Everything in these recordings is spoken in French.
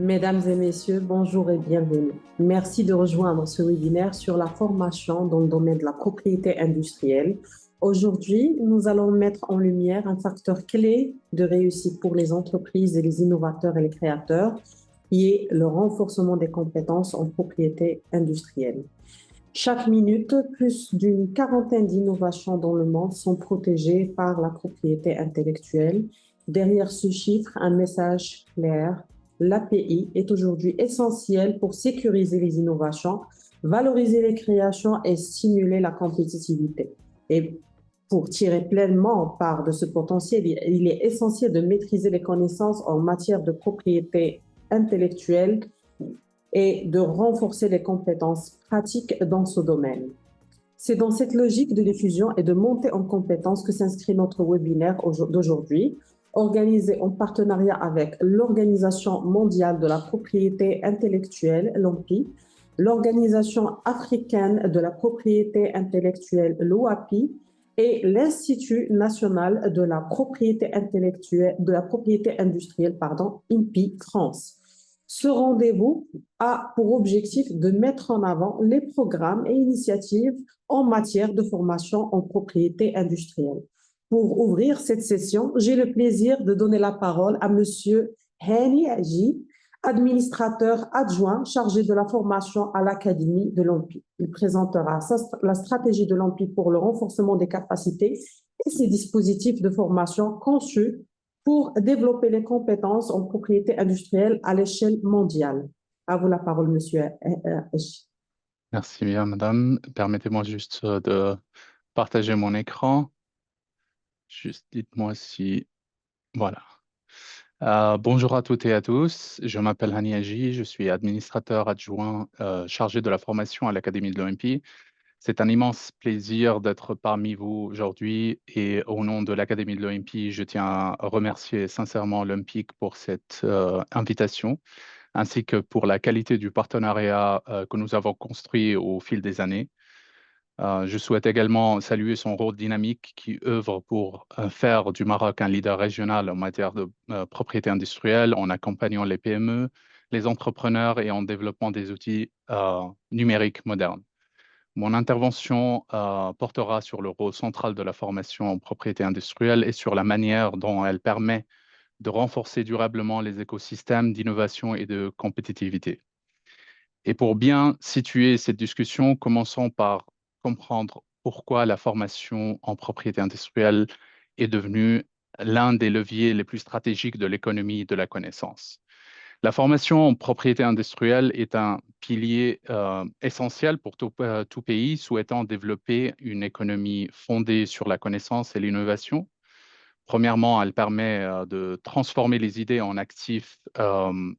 Mesdames et messieurs, bonjour et bienvenue. Merci de rejoindre ce webinaire sur la formation dans le domaine de la propriété industrielle. Aujourd'hui, nous allons mettre en lumière un facteur clé de réussite pour les entreprises et les innovateurs et les créateurs, qui est le renforcement des compétences en propriété industrielle. Chaque minute, plus d'une quarantaine d'innovations dans le monde sont protégées par la propriété intellectuelle. Derrière ce chiffre, un message clair. L'API est aujourd'hui essentielle pour sécuriser les innovations, valoriser les créations et stimuler la compétitivité. Et pour tirer pleinement part de ce potentiel, il est essentiel de maîtriser les connaissances en matière de propriété intellectuelle et de renforcer les compétences pratiques dans ce domaine. C'est dans cette logique de diffusion et de montée en compétences que s'inscrit notre webinaire d'aujourd'hui, organisé en partenariat avec l'Organisation mondiale de la propriété intellectuelle, l'OMPI, l'Organisation africaine de la propriété intellectuelle, l'OAPI, et l'Institut national de la propriété intellectuelle, de la propriété industrielle, INPI France. Ce rendez-vous a pour objectif de mettre en avant les programmes et initiatives en matière de formation en propriété industrielle. Pour ouvrir cette session, j'ai le plaisir de donner la parole à Monsieur Hani Aji, administrateur adjoint chargé de la formation à l'Académie de l'OMPI. Il présentera la stratégie de l'OMPI pour le renforcement des capacités et ses dispositifs de formation conçus pour développer les compétences en propriété industrielle à l'échelle mondiale. À vous la parole, Monsieur Aji. Merci bien, madame. Permettez-moi juste de partager mon écran. Juste dites-moi si... Voilà. Bonjour à toutes et à tous. Je m'appelle Hani Haji. Je suis administrateur adjoint chargé de la formation à l'Académie de l'OMPI. C'est un immense plaisir d'être parmi vous aujourd'hui et au nom de l'Académie de l'OMPI, je tiens à remercier sincèrement l'OMPIC pour cette invitation, ainsi que pour la qualité du partenariat que nous avons construit au fil des années. Je souhaite également saluer son rôle dynamique qui œuvre pour faire du Maroc un leader régional en matière de propriété industrielle, en accompagnant les PME, les entrepreneurs et en développant des outils numériques modernes. Mon intervention portera sur le rôle central de la formation en propriété industrielle et sur la manière dont elle permet de renforcer durablement les écosystèmes d'innovation et de compétitivité. Et pour bien situer cette discussion, commençons par comprendre pourquoi la formation en propriété industrielle est devenue l'un des leviers les plus stratégiques de l'économie de la connaissance. La formation en propriété industrielle est un pilier essentiel pour tout pays souhaitant développer une économie fondée sur la connaissance et l'innovation. Premièrement, elle permet de transformer les idées en actifs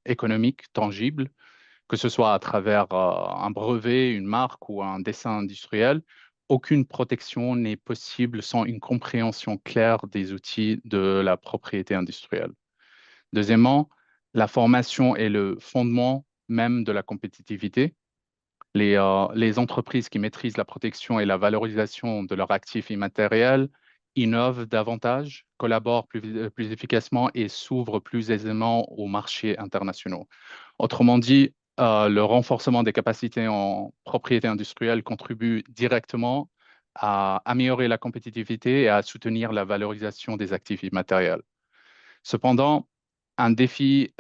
économiques tangibles, que ce soit à travers un brevet, une marque ou un dessin industriel. Aucune protection n'est possible sans une compréhension claire des outils de la propriété industrielle. Deuxièmement, la formation est le fondement même de la compétitivité. Les entreprises qui maîtrisent la protection et la valorisation de leurs actifs immatériels innovent davantage, collaborent plus efficacement et s'ouvrent plus aisément aux marchés internationaux. Autrement dit, le renforcement des capacités en propriété industrielle contribue directement à améliorer la compétitivité et à soutenir la valorisation des actifs immatériels. Cependant, un défi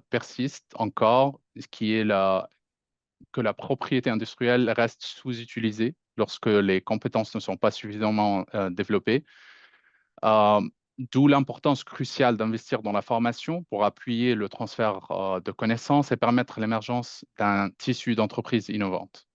persiste encore, qui est que la propriété industrielle reste sous-utilisée lorsque les compétences ne sont pas suffisamment développées. Euh, D'où l'importance cruciale d'investir dans la formation pour appuyer le transfert de connaissances et permettre l'émergence d'un tissu d'entreprises innovantes.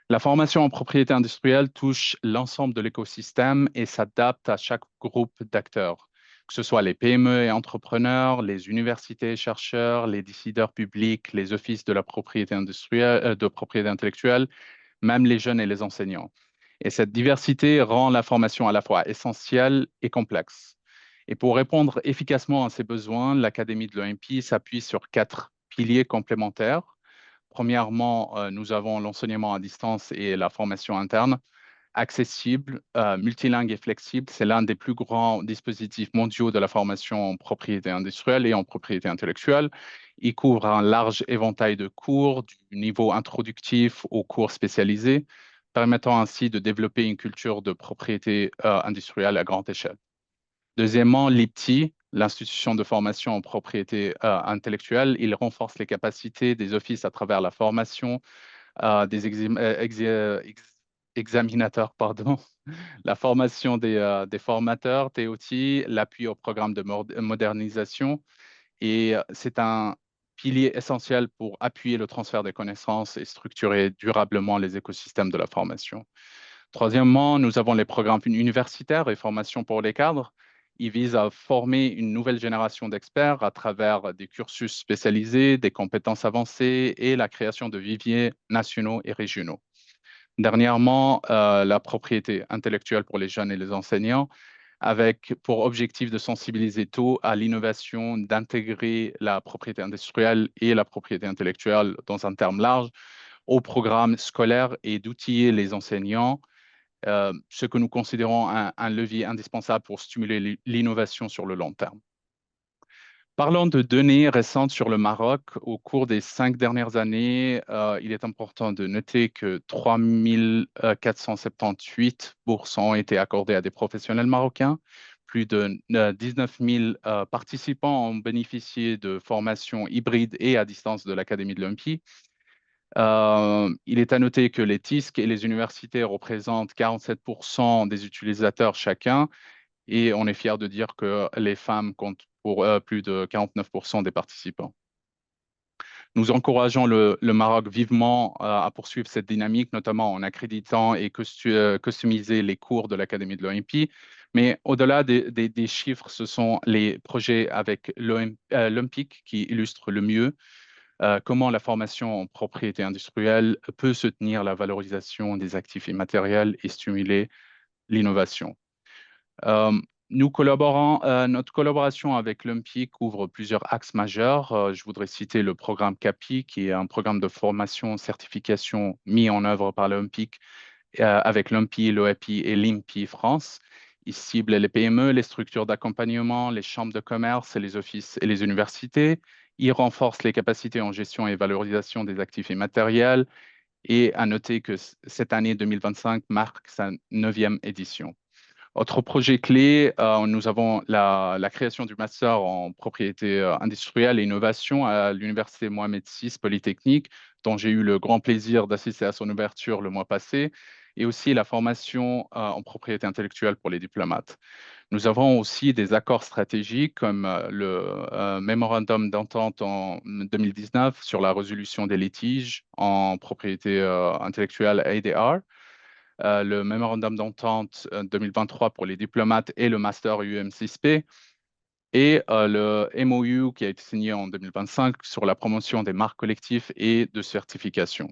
La formation en propriété industrielle touche l'ensemble de l'écosystème et s'adapte à chaque groupe d'acteurs, que ce soit les PME et entrepreneurs, les universités et chercheurs, les décideurs publics, les offices de la propriété industrielle, de propriété intellectuelle, même les jeunes et les enseignants. Et cette diversité rend la formation à la fois essentielle et complexe. Et pour répondre efficacement à ces besoins, l'Académie de l'OMPI s'appuie sur 4 piliers complémentaires. Premièrement, nous avons l'enseignement à distance et la formation interne. accessible, multilingue et flexible. C'est l'un des plus grands dispositifs mondiaux de la formation en propriété industrielle et en propriété intellectuelle. Il couvre un large éventail de cours, du niveau introductif aux cours spécialisés, permettant ainsi de développer une culture de propriété industrielle à grande échelle. Deuxièmement, l'IPTI, l'institution de formation en propriété intellectuelle, il renforce les capacités des offices à travers la formation des examinateurs, pardon, la formation des formateurs, TOT, l'appui au programme de modernisation. Et c'est un pilier essentiel pour appuyer le transfert des connaissances et structurer durablement les écosystèmes de la formation. Troisièmement, nous avons les programmes universitaires et formations pour les cadres. Ils visent à former une nouvelle génération d'experts à travers des cursus spécialisés, des compétences avancées et la création de viviers nationaux et régionaux. Dernièrement, la propriété intellectuelle pour les jeunes et les enseignants, avec pour objectif de sensibiliser tôt à l'innovation, d'intégrer la propriété industrielle et la propriété intellectuelle dans un terme large au programme scolaire et d'outiller les enseignants, ce que nous considérons un levier indispensable pour stimuler l'innovation sur le long terme. Parlons de données récentes sur le Maroc. Au cours des 5 dernières années, il est important de noter que 3 478 bourses ont été accordées à des professionnels marocains. Plus de 19 000 participants ont bénéficié de formations hybrides et à distance de l'Académie de l'OMPI. Il est à noter que les TISC et les universités représentent 47% des utilisateurs chacun, et on est fier de dire que les femmes comptent pour plus de 49% des participants. Nous encourageons le Maroc vivement à poursuivre cette dynamique, notamment en accréditant et customiser les cours de l'Académie de l'OMPI. Mais au-delà des chiffres, ce sont les projets avec l'OMPIC qui illustrent le mieux comment la formation en propriété industrielle peut soutenir la valorisation des actifs immatériels et stimuler l'innovation. Euh, notre collaboration avec l'UMPI couvre plusieurs axes majeurs. Je voudrais citer le programme CAPI, qui est un programme de formation, certification mis en œuvre par l'UMPIC avec l'UMPI, l'OEPI et l'IMPI France. Il cible les PME, les structures d'accompagnement, les chambres de commerce et les offices et les universités. Il renforce les capacités en gestion et valorisation des actifs immatériels. Et à noter que cette année 2025 marque sa 9e édition. Autre projet clé, nous avons la création du master en propriété industrielle et innovation à l'Université Mohamed VI Polytechnique, dont j'ai eu le grand plaisir d'assister à son ouverture le mois passé, et aussi la formation en propriété intellectuelle pour les diplomates. Nous avons aussi des accords stratégiques comme le mémorandum d'entente en 2019 sur la résolution des litiges en propriété intellectuelle ADR, le mémorandum d'entente 2023 pour les diplomates et le master UM6P, et le MOU qui a été signé en 2025 sur la promotion des marques collectives et de certification.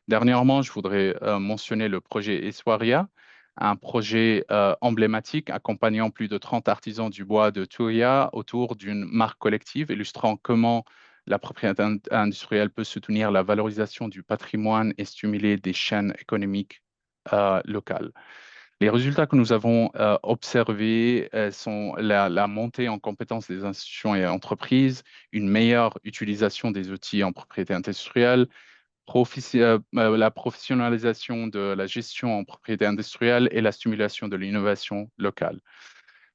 Dernièrement, je voudrais mentionner le projet Eswaria, un projet emblématique accompagnant plus de 30 artisans du bois de Turia autour d'une marque collective illustrant comment la propriété industrielle peut soutenir la valorisation du patrimoine et stimuler des chaînes économiques locales. Les résultats que nous avons observés sont la montée en compétences des institutions et entreprises, une meilleure utilisation des outils en propriété industrielle, la professionnalisation de la gestion en propriété industrielle et la stimulation de l'innovation locale.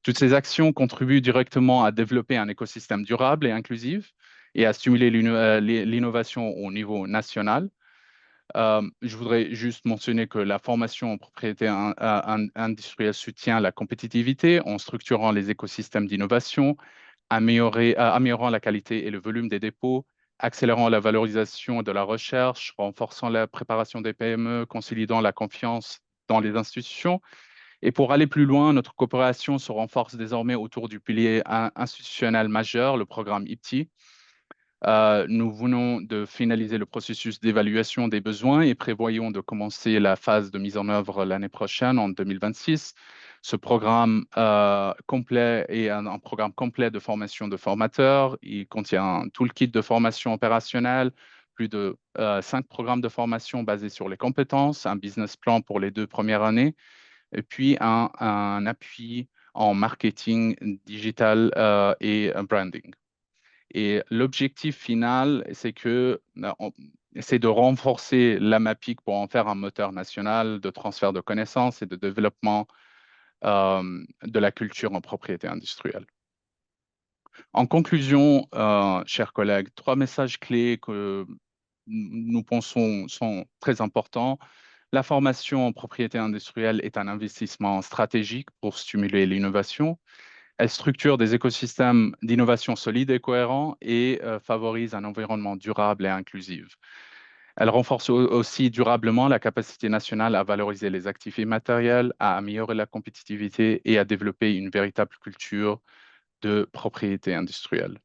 Toutes ces actions contribuent directement à développer un écosystème durable et inclusif et à stimuler l'innovation au niveau national. Je voudrais juste mentionner que la formation en propriété industrielle soutient la compétitivité en structurant les écosystèmes d'innovation, améliorant la qualité et le volume des dépôts, accélérant la valorisation de la recherche, renforçant la préparation des PME, consolidant la confiance dans les institutions. Et pour aller plus loin, notre coopération se renforce désormais autour du pilier institutionnel majeur, le programme IPTI. Nous venons de finaliser le processus d'évaluation des besoins et prévoyons de commencer la phase de mise en œuvre l'année prochaine, en 2026. Ce programme complet est un programme complet de formation de formateurs. Il contient tout le kit de formation opérationnelle, plus de 5 programmes de formation basés sur les compétences, un business plan pour les 2 premières années, et puis un appui en marketing digital et branding. Et l'objectif final, c'est de renforcer la MAPIC pour en faire un moteur national de transfert de connaissances et de développement de la culture en propriété industrielle. En conclusion, chers collègues, 3 messages clés que nous pensons sont très importants. La formation en propriété industrielle est un investissement stratégique pour stimuler l'innovation. Elle structure des écosystèmes d'innovation solides et cohérents et favorise un environnement durable et inclusif. Elle renforce aussi durablement la capacité nationale à valoriser les actifs immatériels, à améliorer la compétitivité et à développer une véritable culture de propriété industrielle.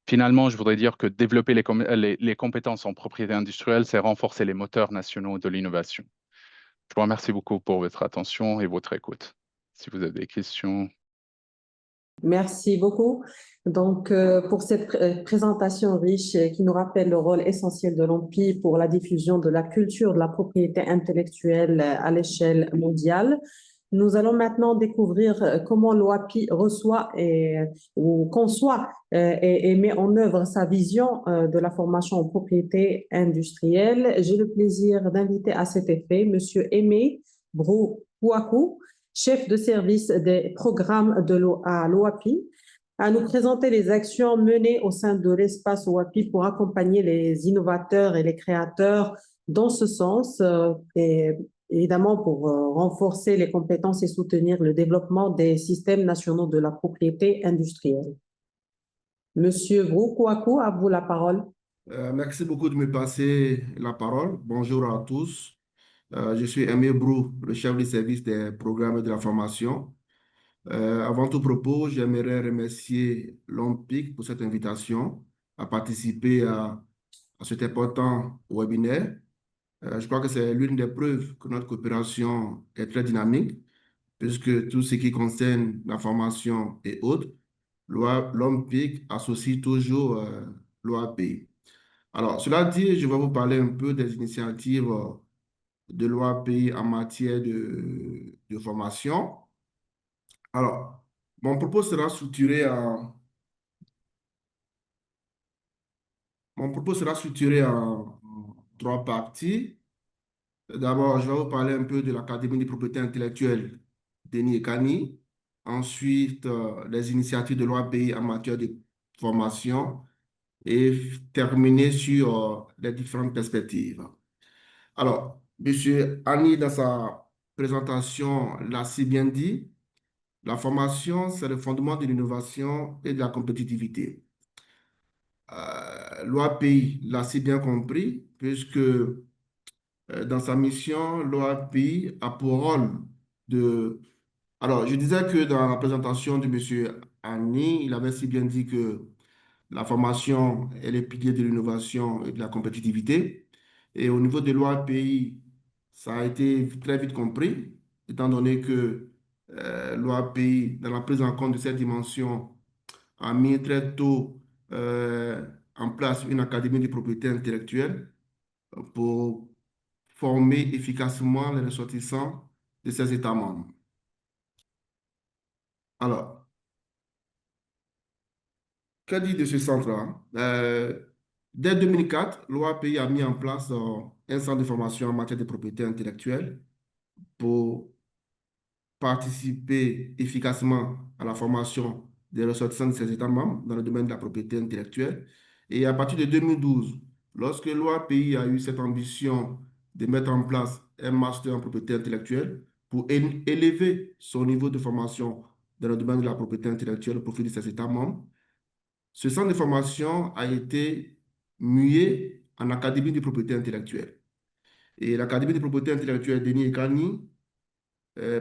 Finalement, je voudrais dire que développer les compétences en propriété industrielle, c'est renforcer les moteurs nationaux de l'innovation. Je vous remercie beaucoup pour votre attention et votre écoute. Si vous avez des questions. Merci beaucoup. Donc, pour cette présentation riche qui nous rappelle le rôle essentiel de l'OMPI pour la diffusion de la culture de la propriété intellectuelle à l'échelle mondiale, nous allons maintenant découvrir comment l'OAPI reçoit ou conçoit et met en œuvre sa vision de la formation en propriété industrielle. J'ai le plaisir d'inviter à cet effet Monsieur Aimé Brou-Kouakou, chef de service des programmes à l'OAPI, à nous présenter les actions menées au sein de l'espace OAPI pour accompagner les innovateurs et les créateurs dans ce sens et évidemment pour renforcer les compétences et soutenir le développement des systèmes nationaux de la propriété industrielle. Monsieur Brou-Kouakou, à vous la parole. Merci beaucoup de me passer la parole. Bonjour à tous. Je suis Aimé Brou, le chef du service des programmes et de la formation. Avant tout propos, j'aimerais remercier l'OMPIC pour cette invitation à participer à cet important webinaire. Je crois que c'est l'une des preuves que notre coopération est très dynamique, puisque tout ce qui concerne la formation et autres, l'OMPIC associe toujours l'OAPI. Alors, cela dit, je vais vous parler un peu des initiatives de l'OAPI en matière de formation. Alors, mon propos sera structuré en 3 parties. D'abord, je vais vous parler un peu de l'Académie de propriété intellectuelle Denis et Kani. Ensuite, les initiatives de l'OAPI en matière de formation et terminer sur les différentes perspectives. Alors, Monsieur Annie, dans sa présentation, l'a si bien dit, la formation, c'est le fondement de l'innovation et de la compétitivité. L'OAPI l'a si bien compris, puisque dans sa mission, l'OAPI a pour rôle de... Alors, je disais que dans la présentation de Monsieur Annie, il avait si bien dit que la formation est le pilier de l'innovation et de la compétitivité. Et au niveau de l'OAPI, ça a été très vite compris, étant donné que l'OAPI, dans la prise en compte de cette dimension, a mis très tôt en place une académie de propriété intellectuelle pour former efficacement les ressortissants de ses États membres. Alors, que dire de ce centre-là? Dès 2004, l'OAPI a mis en place un centre de formation en matière de propriété intellectuelle pour participer efficacement à la formation des ressortissants de ses États membres dans le domaine de la propriété intellectuelle. Et à partir de 2012, lorsque l'OAPI a eu cette ambition de mettre en place un master en propriété intellectuelle pour élever son niveau de formation dans le domaine de la propriété intellectuelle au profit de ses États membres, ce centre de formation a été mué en Académie de propriété intellectuelle. Et l'Académie de propriété intellectuelle Denis Ekani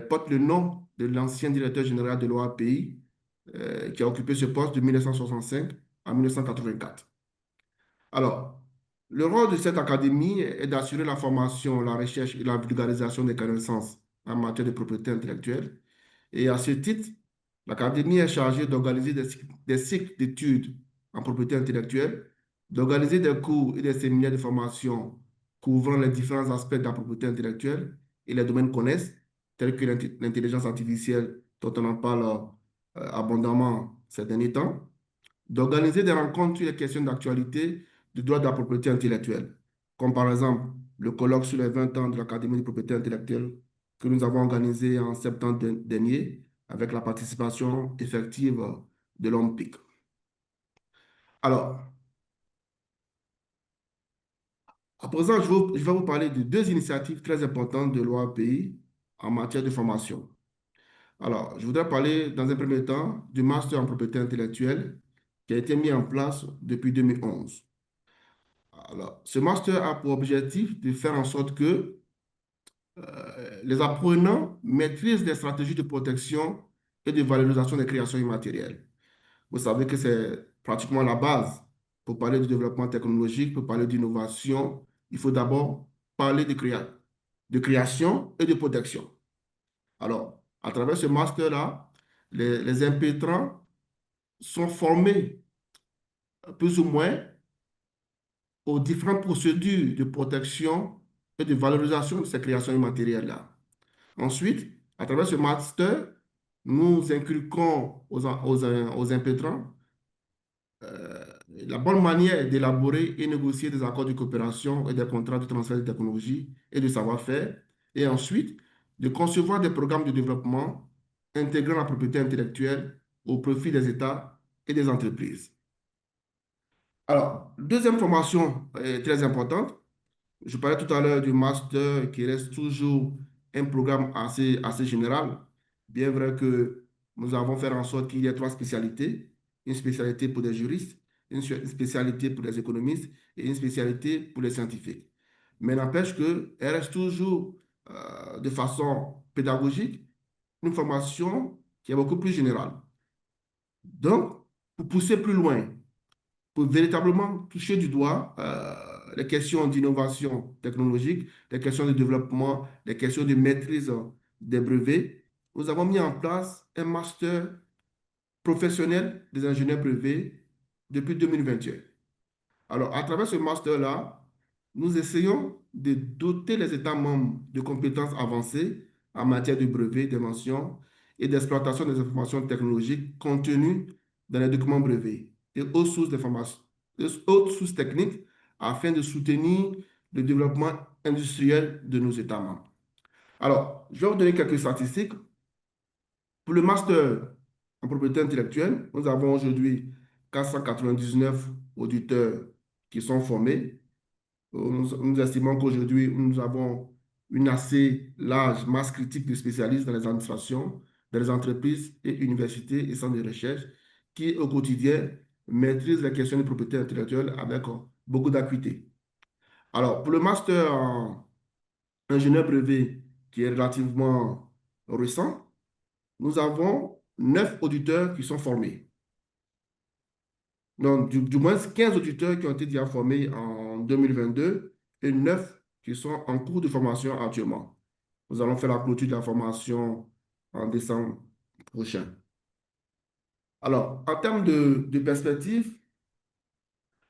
porte le nom de l'ancien directeur général de l'OAPI qui a occupé ce poste de 1965 à 1984. Alors, le rôle de cette académie est d'assurer la formation, la recherche et la vulgarisation des connaissances en matière de propriété intellectuelle. Et à ce titre, l'Académie est chargée d'organiser des cycles d'études en propriété intellectuelle d'organiser des cours et des séminaires de formation couvrant les différents aspects de la propriété intellectuelle et les domaines connexes, tels que l'intelligence artificielle, dont on en parle abondamment ces derniers temps, d'organiser des rencontres sur les questions d'actualité du droit de la propriété intellectuelle, comme par exemple le colloque sur les 20 ans de l'Académie de propriété intellectuelle que nous avons organisé en septembre dernier avec la participation effective de l'OMPIC. Alors, à présent, je vais vous parler de deux initiatives très importantes de l'OAPI en matière de formation. Alors, je voudrais parler dans un premier temps du master en propriété intellectuelle qui a été mis en place depuis 2011. Alors, ce master a pour objectif de faire en sorte que les apprenants maîtrisent des stratégies de protection et de valorisation des créations immatérielles. Vous savez que c'est pratiquement la base. Pour parler du développement technologique, pour parler d'innovation, il faut d'abord parler de création et de protection. Alors, à travers ce master-là, les impétrants sont formés plus ou moins aux différentes procédures de protection et de valorisation de ces créations immatérielles-là. Ensuite, à travers ce master, nous inculquons aux impétrants la bonne manière d'élaborer et négocier des accords de coopération et des contrats de transfert de technologie et de savoir-faire, et ensuite de concevoir des programmes de développement intégrant la propriété intellectuelle au profit des États et des entreprises. Alors, deuxième formation très importante, je parlais tout à l'heure du master qui reste toujours un programme assez général, bien vrai que nous avons fait en sorte qu'il y ait trois spécialités, une spécialité pour les juristes, une spécialité pour les économistes et une spécialité pour les scientifiques. Mais n'empêche qu'elle reste toujours de façon pédagogique une formation qui est beaucoup plus générale. Donc, pour pousser plus loin, pour véritablement toucher du doigt les questions d'innovation technologique, les questions de développement, les questions de maîtrise des brevets, nous avons mis en place un master professionnel des ingénieurs privés depuis 2021. Alors, à travers ce master-là, nous essayons de doter les États membres de compétences avancées en matière de brevets, d'invention et d'exploitation des informations technologiques contenues dans les documents brevets et autres sources techniques afin de soutenir le développement industriel de nos États membres. Alors, je vais vous donner quelques statistiques. Pour le master en propriété intellectuelle, nous avons aujourd'hui 499 auditeurs qui sont formés. Nous estimons qu'aujourd'hui, nous avons une assez large masse critique de spécialistes dans les administrations, dans les entreprises et universités et centres de recherche qui, au quotidien, maîtrisent les questions de propriété intellectuelle avec beaucoup d'acuité. Alors, pour le master en ingénieur brevet, qui est relativement récent, nous avons 9 auditeurs qui sont formés. Donc, du moins 15 auditeurs qui ont été déjà formés en 2022 et 9 qui sont en cours de formation actuellement. Nous allons faire la clôture de la formation en décembre prochain. Alors, en termes de perspective,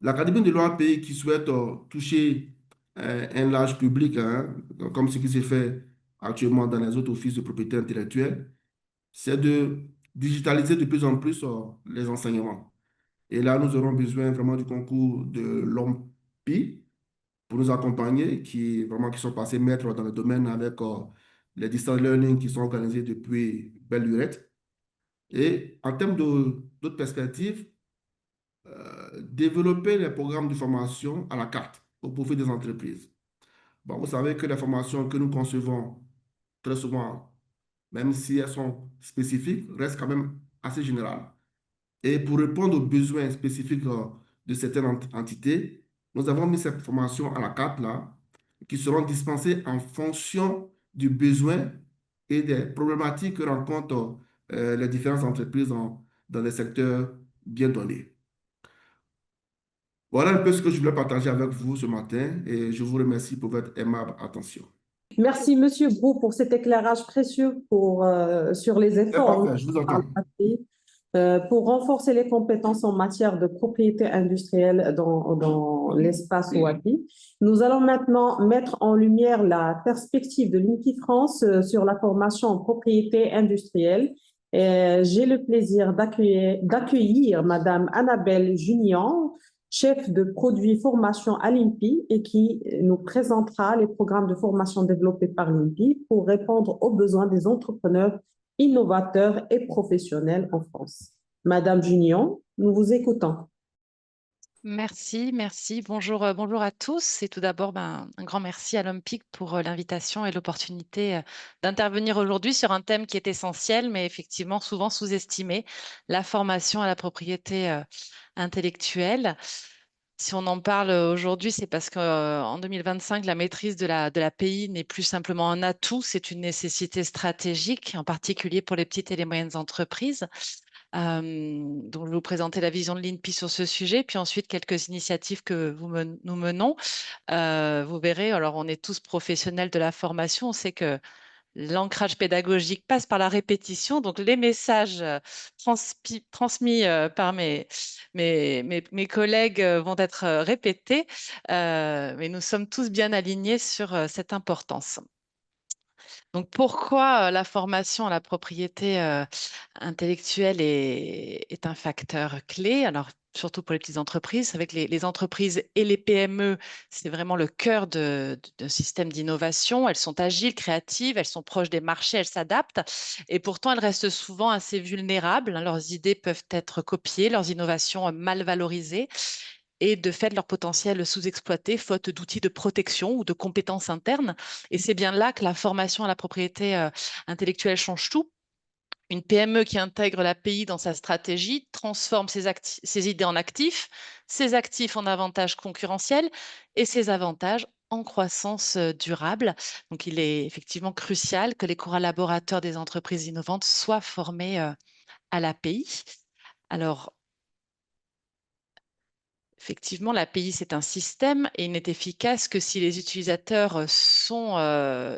l'Académie de l'OAPI qui souhaite toucher un large public, hein, comme ce qui s'est fait actuellement dans les autres offices de propriété intellectuelle, c'est de digitaliser de plus en plus les enseignements. Et là, nous aurons besoin vraiment du concours de l'OMPI pour nous accompagner, qui sont passés maîtres dans le domaine avec les distance learning qui sont organisés depuis belle lurette. Et en termes d'autres perspectives, développer les programmes de formation à la carte au profit des entreprises. Bon, vous savez que les formations que nous concevons très souvent, même si elles sont spécifiques, restent quand même assez générales. Et pour répondre aux besoins spécifiques de certaines entités, nous avons mis ces formations à la carte là, qui seront dispensées en fonction du besoin et des problématiques que rencontrent les différentes entreprises dans les secteurs bien donnés. Voilà un peu ce que je voulais partager avec vous ce matin et je vous remercie pour votre aimable attention. Merci, Monsieur Brou, pour cet éclairage précieux sur les C'est efforts parfait, je vous entends. Pour renforcer les compétences en matière de propriété industrielle dans l'espace Wadi, nous allons maintenant mettre en lumière la perspective de l'INPI France sur la formation en propriété industrielle. J'ai le plaisir d'accueillir Madame Annabelle Junian, chef de produit formation à l'INPI et qui nous présentera les programmes de formation développés par l'INPI pour répondre aux besoins des entrepreneurs innovateurs et professionnels en France. Madame Junion, nous vous écoutons. Merci, merci. Bonjour, bonjour à tous. Et tout d'abord, un grand merci à l'Olympique pour l'invitation et l'opportunité d'intervenir aujourd'hui sur un thème qui est essentiel, mais effectivement souvent sous-estimé, la formation à la propriété intellectuelle. Si on en parle aujourd'hui, c'est parce qu'en 2025, la maîtrise de la PI n'est plus simplement un atout, c'est une nécessité stratégique, en particulier pour les petites et les moyennes entreprises. Donc, je vais vous présenter la vision de l'INPI sur ce sujet, puis ensuite quelques initiatives que nous menons. Vous verrez, alors on est tous professionnels de la formation, on sait que l'ancrage pédagogique passe par la répétition, donc les messages transmis par mes collègues vont être répétés, mais nous sommes tous bien alignés sur cette importance. Donc, pourquoi la formation à la propriété intellectuelle est un facteur clé? Alors, surtout pour les petites entreprises, avec les entreprises et les PME, c'est vraiment le cœur d'un système d'innovation. Elles sont agiles, créatives, elles sont proches des marchés, elles s'adaptent. Et pourtant, elles restent souvent assez vulnérables, hein. Leurs idées peuvent être copiées, leurs innovations mal valorisées et de fait leur potentiel sous-exploité, faute d'outils de protection ou de compétences internes. Et c'est bien là que la formation à la propriété intellectuelle change tout. Une PME qui intègre l'API dans sa stratégie transforme ses idées en actifs, ses actifs en avantages concurrentiels et ses avantages en croissance durable. Donc, il est effectivement crucial que les collaborateurs des entreprises innovantes soient formés à l'API. Alors, effectivement, l'API, c'est un système et il n'est efficace que si les utilisateurs sont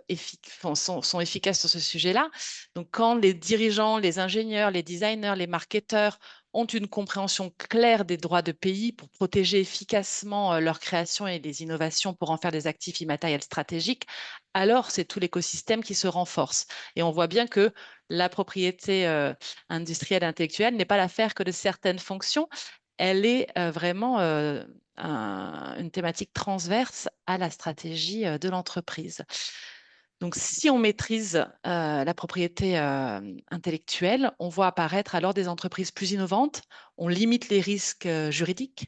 efficaces sur ce sujet-là. Donc, quand les dirigeants, les ingénieurs, les designers, les marketeurs ont une compréhension claire des droits de pays pour protéger efficacement leur création et les innovations pour en faire des actifs immatériels stratégiques, alors c'est tout l'écosystème qui se renforce. Et on voit bien que la propriété industrielle intellectuelle n'est pas l'affaire que de certaines fonctions, elle est vraiment une thématique transverse à la stratégie de l'entreprise. Donc, si on maîtrise la propriété intellectuelle, on voit apparaître alors des entreprises plus innovantes, on limite les risques juridiques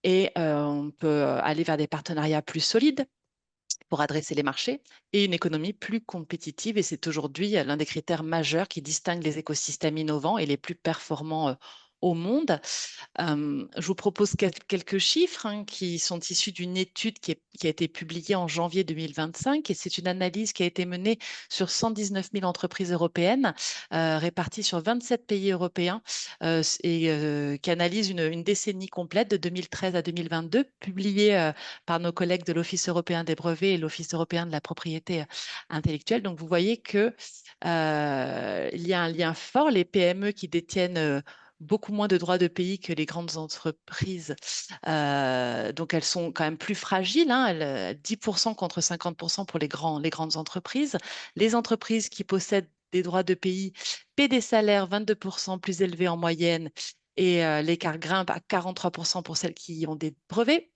et on peut aller vers des partenariats plus solides pour adresser les marchés et une économie plus compétitive. Et c'est aujourd'hui l'un des critères majeurs qui distingue les écosystèmes innovants et les plus performants au monde. Je vous propose quelques chiffres qui sont issus d'une étude qui a été publiée en janvier 2025 et c'est une analyse qui a été menée sur 119 000 entreprises européennes réparties sur 27 pays européens et qui analyse une décennie complète de 2013 à 2022, publiée par nos collègues de l'Office européen des brevets et l'Office européen de la propriété intellectuelle. Donc, vous voyez qu'il y a un lien fort. Les PME qui détiennent beaucoup moins de droits de pays que les grandes entreprises. Donc, elles sont quand même plus fragiles, hein, 10% contre 50% pour les grandes entreprises. Les entreprises qui possèdent des droits de pays paient des salaires 22% plus élevés en moyenne et l'écart grimpe à 43% pour celles qui ont des brevets.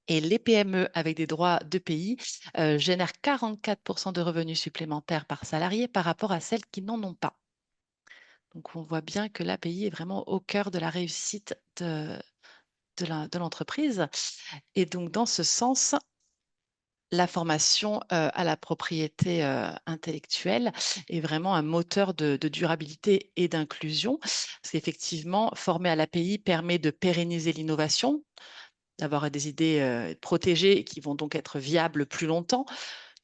Et les PME avec des droits de pays génèrent 44% de revenus supplémentaires par salarié par rapport à celles qui n'en ont pas. Donc, on voit bien que l'API est vraiment au cœur de la réussite de l'entreprise. Et donc, dans ce sens, la formation à la propriété intellectuelle est vraiment un moteur de durabilité et d'inclusion. Parce qu'effectivement, former à l'API permet de pérenniser l'innovation, d'avoir des idées protégées qui vont donc être viables plus longtemps,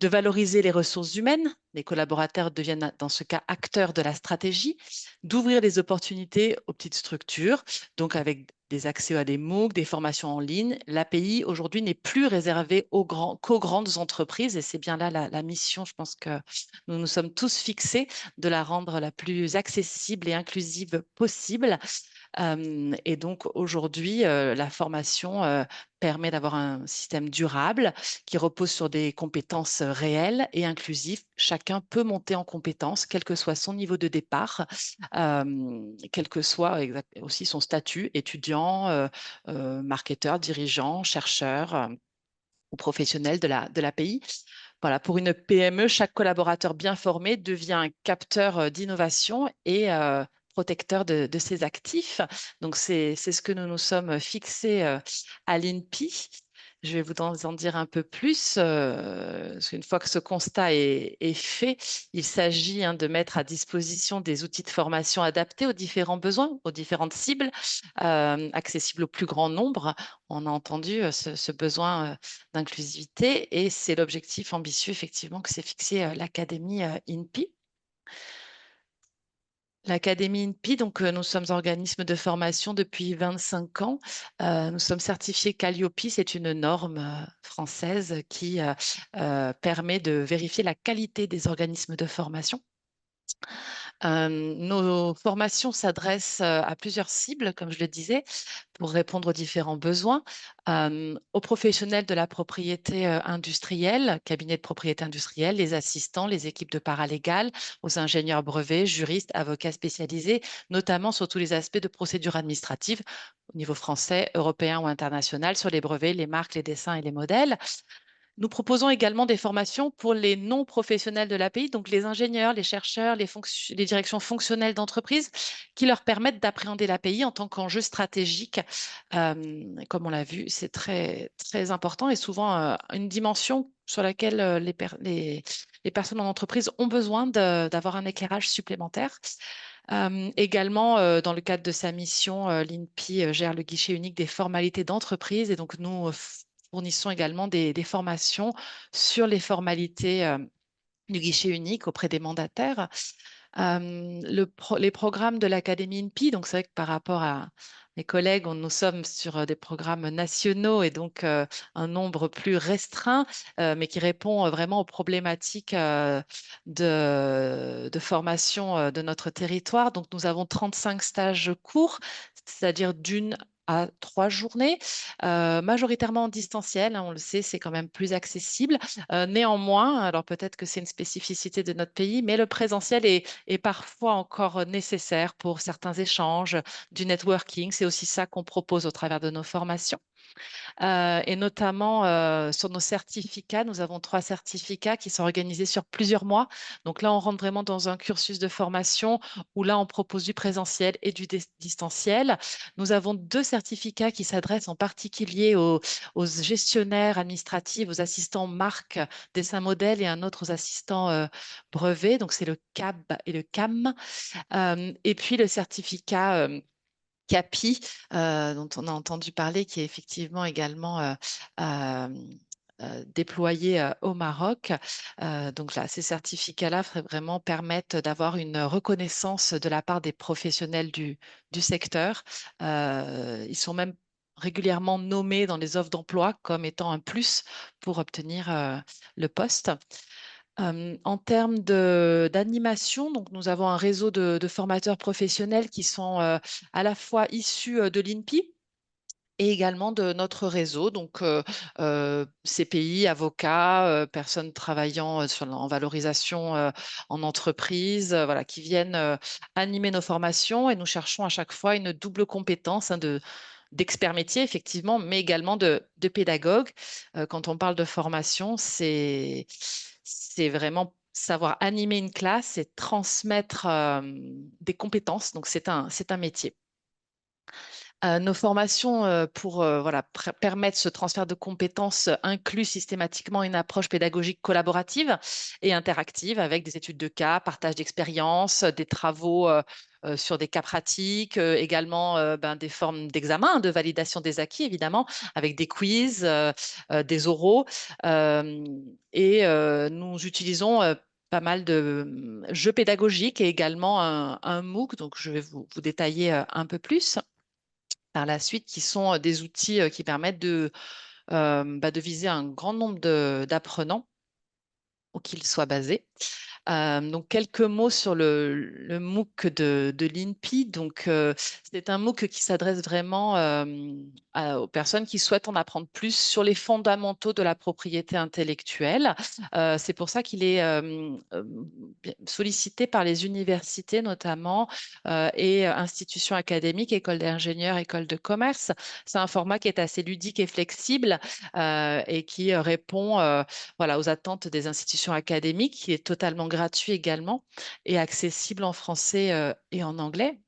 de valoriser les ressources humaines, les collaborateurs deviennent dans ce cas acteurs de la stratégie, d'ouvrir les opportunités aux petites structures, donc avec des accès à des MOOC, des formations en ligne. L'API, aujourd'hui, n'est plus réservée qu'aux grandes entreprises et c'est bien là la mission, je pense que nous nous sommes tous fixés, de la rendre la plus accessible et inclusive possible. Et donc aujourd'hui, la formation permet d'avoir un système durable qui repose sur des compétences réelles et inclusives. Chacun peut monter en compétences, quel que soit son niveau de départ, quel que soit aussi son statut, étudiant, marketeur, dirigeant, chercheur ou professionnel de l'API. Voilà, pour une PME, chaque collaborateur bien formé devient un capteur d'innovation et protecteur de ses actifs. Donc, c'est ce que nous nous sommes fixés à l'INPI. Je vais vous en dire un peu plus. Parce qu'une fois que ce constat est fait, il s'agit de mettre à disposition des outils de formation adaptés aux différents besoins, aux différentes cibles, accessibles au plus grand nombre. On a entendu ce besoin d'inclusivité et c'est l'objectif ambitieux effectivement que s'est fixé l'Académie INPI. L'Académie INPI, donc nous sommes organisme de formation depuis 25 ans. Nous sommes certifiés Calliope, c'est une norme française qui permet de vérifier la qualité des organismes de formation. Nos formations s'adressent à plusieurs cibles, comme je le disais, pour répondre aux différents besoins, aux professionnels de la propriété industrielle, cabinet de propriété industrielle, les assistants, les équipes de paralégales, aux ingénieurs brevets, juristes, avocats spécialisés, notamment sur tous les aspects de procédure administrative au niveau français, européen ou international, sur les brevets, les marques, les dessins et les modèles. Nous proposons également des formations pour les non-professionnels de l'API, donc les ingénieurs, les chercheurs, les directions fonctionnelles d'entreprise, qui leur permettent d'appréhender l'API en tant qu'enjeu stratégique. Comme on l'a vu, c'est très, très important et souvent une dimension sur laquelle les personnes en entreprise ont besoin d'avoir un éclairage supplémentaire. Également, dans le cadre de sa mission, l'INPI gère le guichet unique des formalités d'entreprise et donc nous fournissons également des formations sur les formalités du guichet unique auprès des mandataires. Les programmes de l'Académie INPI, donc c'est vrai que par rapport à mes collègues, nous sommes sur des programmes nationaux et donc un nombre plus restreint, mais qui répond vraiment aux problématiques de formation de notre territoire. Donc nous avons 35 stages courts, c'est-à-dire d'une à 3 journées, majoritairement en distanciel, on le sait, c'est quand même plus accessible. Néanmoins, alors peut-être que c'est une spécificité de notre pays, mais le présentiel est parfois encore nécessaire pour certains échanges, du networking. C'est aussi ça qu'on propose au travers de nos formations. Et notamment sur nos certificats, nous avons 3 certificats qui sont organisés sur plusieurs mois. Donc là, on rentre vraiment dans un cursus de formation où là, on propose du présentiel et du distanciel. Nous avons 2 certificats qui s'adressent en particulier aux gestionnaires administratifs, aux assistants marque, dessin modèle et un autre aux assistants brevets. Donc c'est le CAB et le CAM. Et puis le certificat CAPI, dont on a entendu parler, qui est effectivement également euh, déployé au Maroc. Donc là, ces certificats-là vraiment permettent d'avoir une reconnaissance de la part des professionnels du secteur. Ils sont même régulièrement nommés dans les offres d'emploi comme étant un plus pour obtenir le poste. En termes d'animation, donc nous avons un réseau de formateurs professionnels qui sont à la fois issus de l'INPI et également de notre réseau, donc CPI, avocats, personnes travaillant en valorisation en entreprise, voilà, qui viennent animer nos formations et nous cherchons à chaque fois une double compétence d'experts métiers, effectivement, mais également de pédagogues. Quand on parle de formation, c'est vraiment savoir animer une classe et transmettre des compétences. Donc, c'est un métier. Nos formations pour voilà, permettre ce transfert de compétences incluent systématiquement une approche pédagogique collaborative et interactive avec des études de cas, partage d'expériences, des travaux sur des cas pratiques, également des formes d'examen, de validation des acquis, évidemment, avec des quiz, des oraux. Et nous utilisons pas mal de jeux pédagogiques et également un MOOC, donc je vais vous détailler un peu plus. par la suite, qui sont des outils qui permettent de viser un grand nombre d'apprenants où qu'ils soient basés. Donc, quelques mots sur le MOOC de l'INPI. Donc, c'est un MOOC qui s'adresse vraiment aux personnes qui souhaitent en apprendre plus sur les fondamentaux de la propriété intellectuelle. C'est pour ça qu'il est sollicité par les universités notamment et institutions académiques, écoles d'ingénieurs, écoles de commerce. C'est un format qui est assez ludique et flexible et qui répond voilà, aux attentes des institutions académiques, qui est totalement gratuit également et accessible en français et en anglais.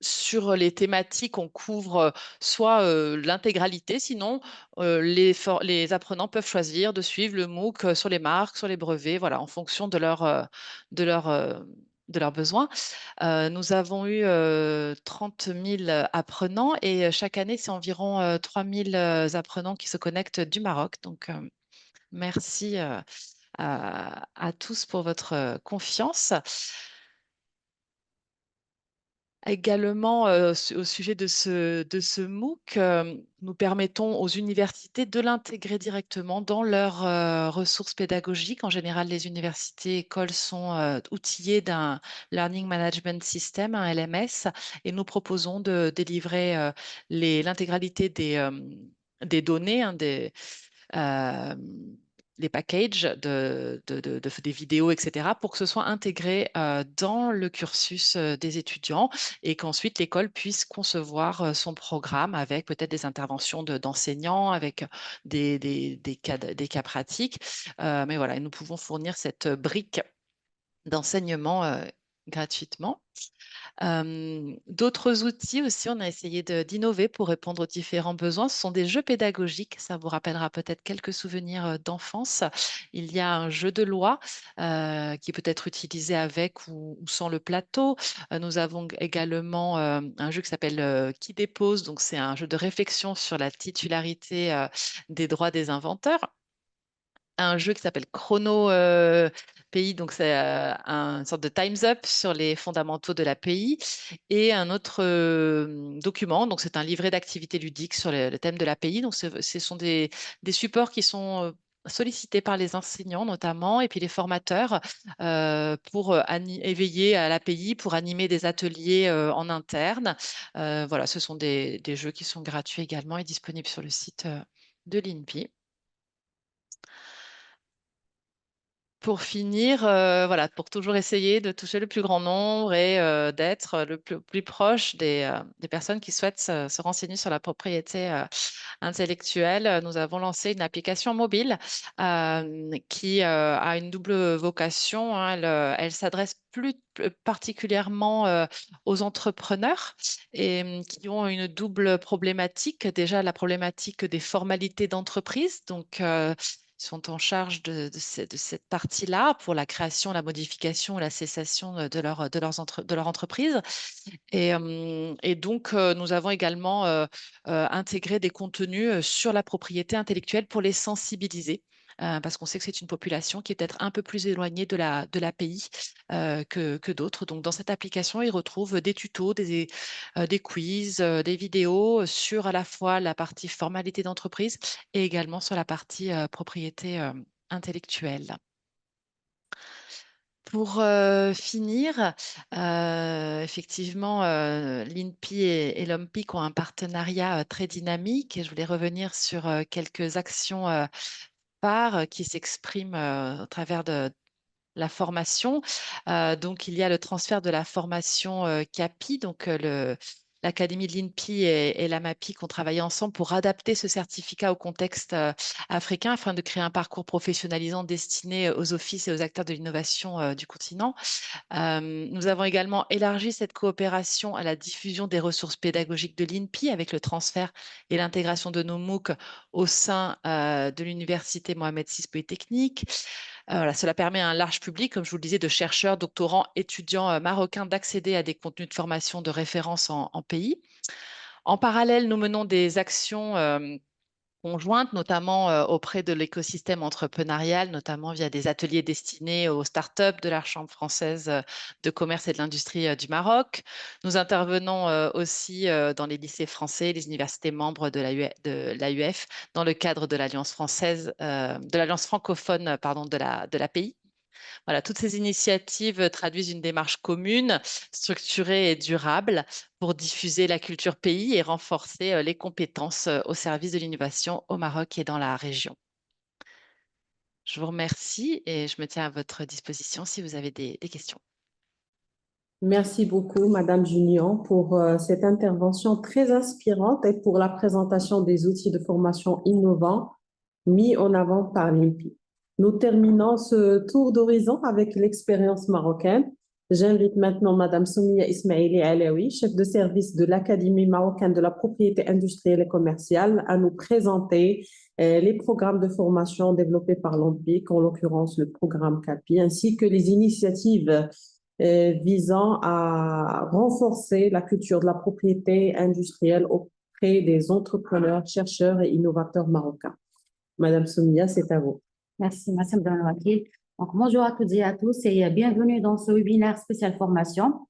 Sur les thématiques, on couvre soit l'intégralité, sinon les apprenants peuvent choisir de suivre le MOOC sur les marques, sur les brevets, voilà, en fonction de leur, euh, de leurs besoins. Nous avons eu 30 000 apprenants et chaque année, c'est environ 3 000 apprenants qui se connectent du Maroc. Donc, merci à tous pour votre confiance. Également, au sujet de ce MOOC, nous permettons aux universités de l'intégrer directement dans leurs ressources pédagogiques. En général, les universités et écoles sont outillées d'un Learning Management System, un LMS, et nous proposons de délivrer l'intégralité des données, hein, euh, les packages des vidéos, etc., pour que ce soit intégré dans le cursus des étudiants et qu'ensuite l'école puisse concevoir son programme avec peut-être des interventions d'enseignants, avec des cas pratiques. Mais voilà, et nous pouvons fournir cette brique d'enseignement gratuitement. D'autres outils aussi, on a essayé d'innover pour répondre aux différents besoins. Ce sont des jeux pédagogiques. Ça vous rappellera peut-être quelques souvenirs d'enfance. Il y a un jeu de loi qui peut être utilisé avec ou sans le plateau. Nous avons également un jeu qui s'appelle Qui dépose. Donc, c'est un jeu de réflexion sur la titularité des droits des inventeurs. Un jeu qui s'appelle Chrono Pays, donc c'est une sorte de Time's Up sur les fondamentaux de l'API, et un autre document, donc c'est un livret d'activités ludiques sur le thème de l'API. Donc ce sont des supports qui sont sollicités par les enseignants notamment, et puis les formateurs pour éveiller à l'API, pour animer des ateliers en interne. Voilà, ce sont des jeux qui sont gratuits également et disponibles sur le site de l'INPI. Pour finir, voilà, pour toujours essayer de toucher le plus grand nombre et d'être le plus proche des personnes qui souhaitent se renseigner sur la propriété intellectuelle, nous avons lancé une application mobile qui a une double vocation, hein. Elle s'adresse plus particulièrement aux entrepreneurs et qui ont une double problématique. Déjà, la problématique des formalités d'entreprise. Donc, sont en charge de cette partie-là pour la création, la modification, la cessation de leur entreprise. Et donc, nous avons également intégré des contenus sur la propriété intellectuelle pour les sensibiliser. Parce qu'on sait que c'est une population qui est peut-être un peu plus éloignée de l'API que d'autres. Donc, dans cette application, ils retrouvent des tutos, des quiz, des vidéos sur à la fois la partie formalité d'entreprise et également sur la partie propriété intellectuelle. Pour finir, effectivement, l'INPI et l'OMPIC ont un partenariat très dynamique et je voulais revenir sur quelques actions phares qui s'expriment au travers de la formation. Donc, il y a le transfert de la formation CAPI, donc l'Académie de l'INPI et la MAPIC ont travaillé ensemble pour adapter ce certificat au contexte africain afin de créer un parcours professionnalisant destiné aux offices et aux acteurs de l'innovation du continent. Nous avons également élargi cette coopération à la diffusion des ressources pédagogiques de l'INPI avec le transfert et l'intégration de nos MOOC au sein de l'Université Mohamed VI Polytechnique. Voilà, cela permet à un large public, comme je vous le disais, de chercheurs, doctorants, étudiants marocains d'accéder à des contenus de formation de référence en pays. En parallèle, nous menons des actions conjointes, notamment auprès de l'écosystème entrepreneurial, notamment via des ateliers destinés aux startups de la Chambre française de commerce et de l'industrie du Maroc. Nous intervenons aussi dans les lycées français, les universités membres de l'AUF, dans le cadre de l'Alliance française, de l'Alliance francophone, pardon, de l'API. Voilà, toutes ces initiatives traduisent une démarche commune, structurée et durable pour diffuser la culture pays et renforcer les compétences au service de l'innovation au Maroc et dans la région. Je vous remercie et je me tiens à votre disposition si vous avez des questions. Merci beaucoup, Madame Junion, pour cette intervention très inspirante et pour la présentation des outils de formation innovants mis en avant par l'INPI. Nous terminons ce tour d'horizon avec l'expérience marocaine. J'invite maintenant Madame Soumia Ismaili Alaoui, chef de service de l'Académie marocaine de la propriété industrielle et commerciale, à nous présenter les programmes de formation développés par l'OMPIC, en l'occurrence le programme CAPI, ainsi que les initiatives visant à renforcer la culture de la propriété industrielle auprès des entrepreneurs, chercheurs et innovateurs marocains. Madame Soumia, c'est à vous. Merci, Madame Wakil. Donc, bonjour à toutes et à tous et bienvenue dans ce webinaire spécial formation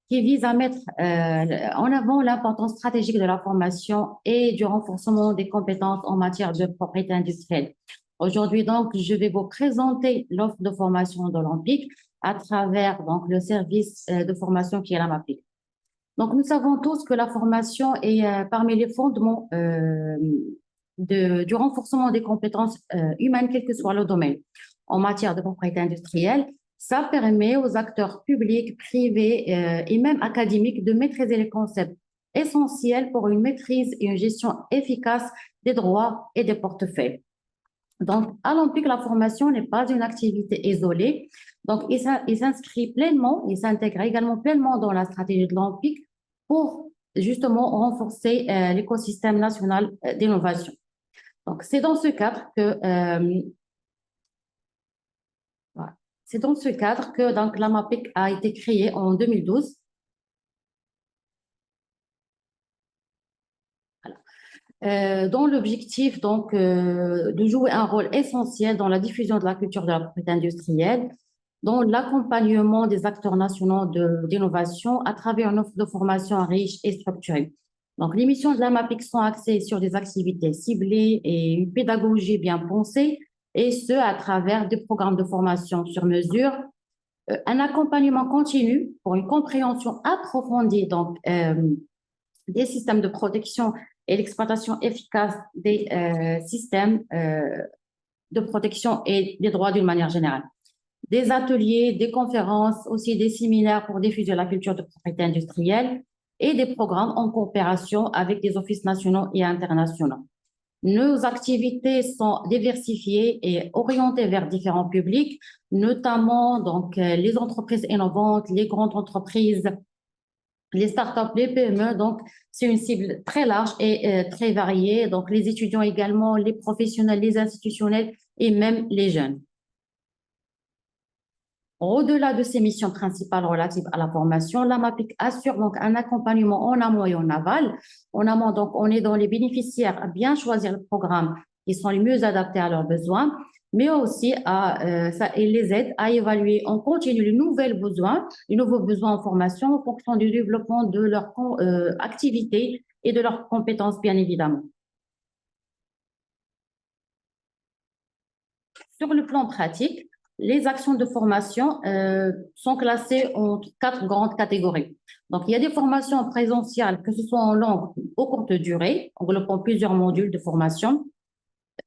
qui vise à mettre en avant l'importance stratégique de la formation et du renforcement des compétences en matière de propriété industrielle. Aujourd'hui, donc, je vais vous présenter l'offre de formation de l'OMPIC à travers donc, le service de formation qui est la MAPIC. Donc, nous savons tous que la formation est parmi les fondements du renforcement des compétences humaines, quel que soit le domaine. En matière de propriété industrielle, ça permet aux acteurs publics, privés et même académiques de maîtriser les concepts essentiels pour une maîtrise et une gestion efficace des droits et des portefeuilles. Donc, à l'OMPIC, la formation n'est pas une activité isolée. Donc, il s'inscrit pleinement, il s'intègre également pleinement dans la stratégie de l'OMPIC pour justement renforcer l'écosystème national d'innovation. Donc, c'est dans ce cadre que donc, la MAPIC a été créée en 2012. Dont l'objectif donc de jouer un rôle essentiel dans la diffusion de la culture de la propriété industrielle, dans l'accompagnement des acteurs nationaux d'innovation à travers une offre de formation riche et structurée. Donc, les missions de la MAPIC sont axées sur des activités ciblées et une pédagogie bien pensée, et ce, à travers des programmes de formation sur mesure, un accompagnement continu pour une compréhension approfondie donc, des systèmes de protection et l'exploitation efficace des systèmes de protection et des droits d'une manière générale. Des ateliers, des conférences, aussi des séminaires pour diffuser la culture de propriété industrielle et des programmes en coopération avec des offices nationaux et internationaux. Nos activités sont diversifiées et orientées vers différents publics, notamment donc, les entreprises innovantes, les grandes entreprises, les startups, les PME, donc c'est une cible très large et très variée. Donc les étudiants également, les professionnels, les institutionnels et même les jeunes. Au-delà de ces missions principales relatives à la formation, la MAPIC assure donc un accompagnement en amont et en aval. En amont, donc, on est dans les bénéficiaires à bien choisir le programme qui sont les mieux adaptés à leurs besoins, mais aussi ça les aide à évaluer en continu les nouveaux besoins en formation en fonction du développement de leur activité et de leurs compétences, bien évidemment. Sur le plan pratique, les actions de formation sont classées en 4 grandes catégories. Donc, il y a des formations présentielles, que ce soit en longue ou courte durée, englobant plusieurs modules de formation,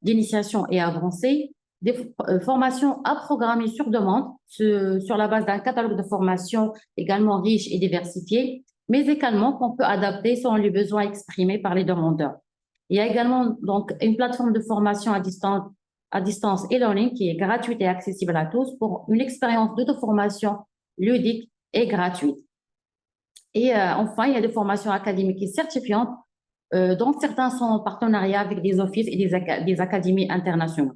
d'initiation et avancée, des formations à programmer sur demande, sur la base d'un catalogue de formations également riche et diversifié, mais également qu'on peut adapter selon les besoins exprimés par les demandeurs. Il y a également donc une plateforme de formation à distance e-learning qui est gratuite et accessible à tous pour une expérience d'auto-formation ludique et gratuite. Et enfin, il y a des formations académiques et certifiantes dont certains sont en partenariat avec des offices et des académies internationales.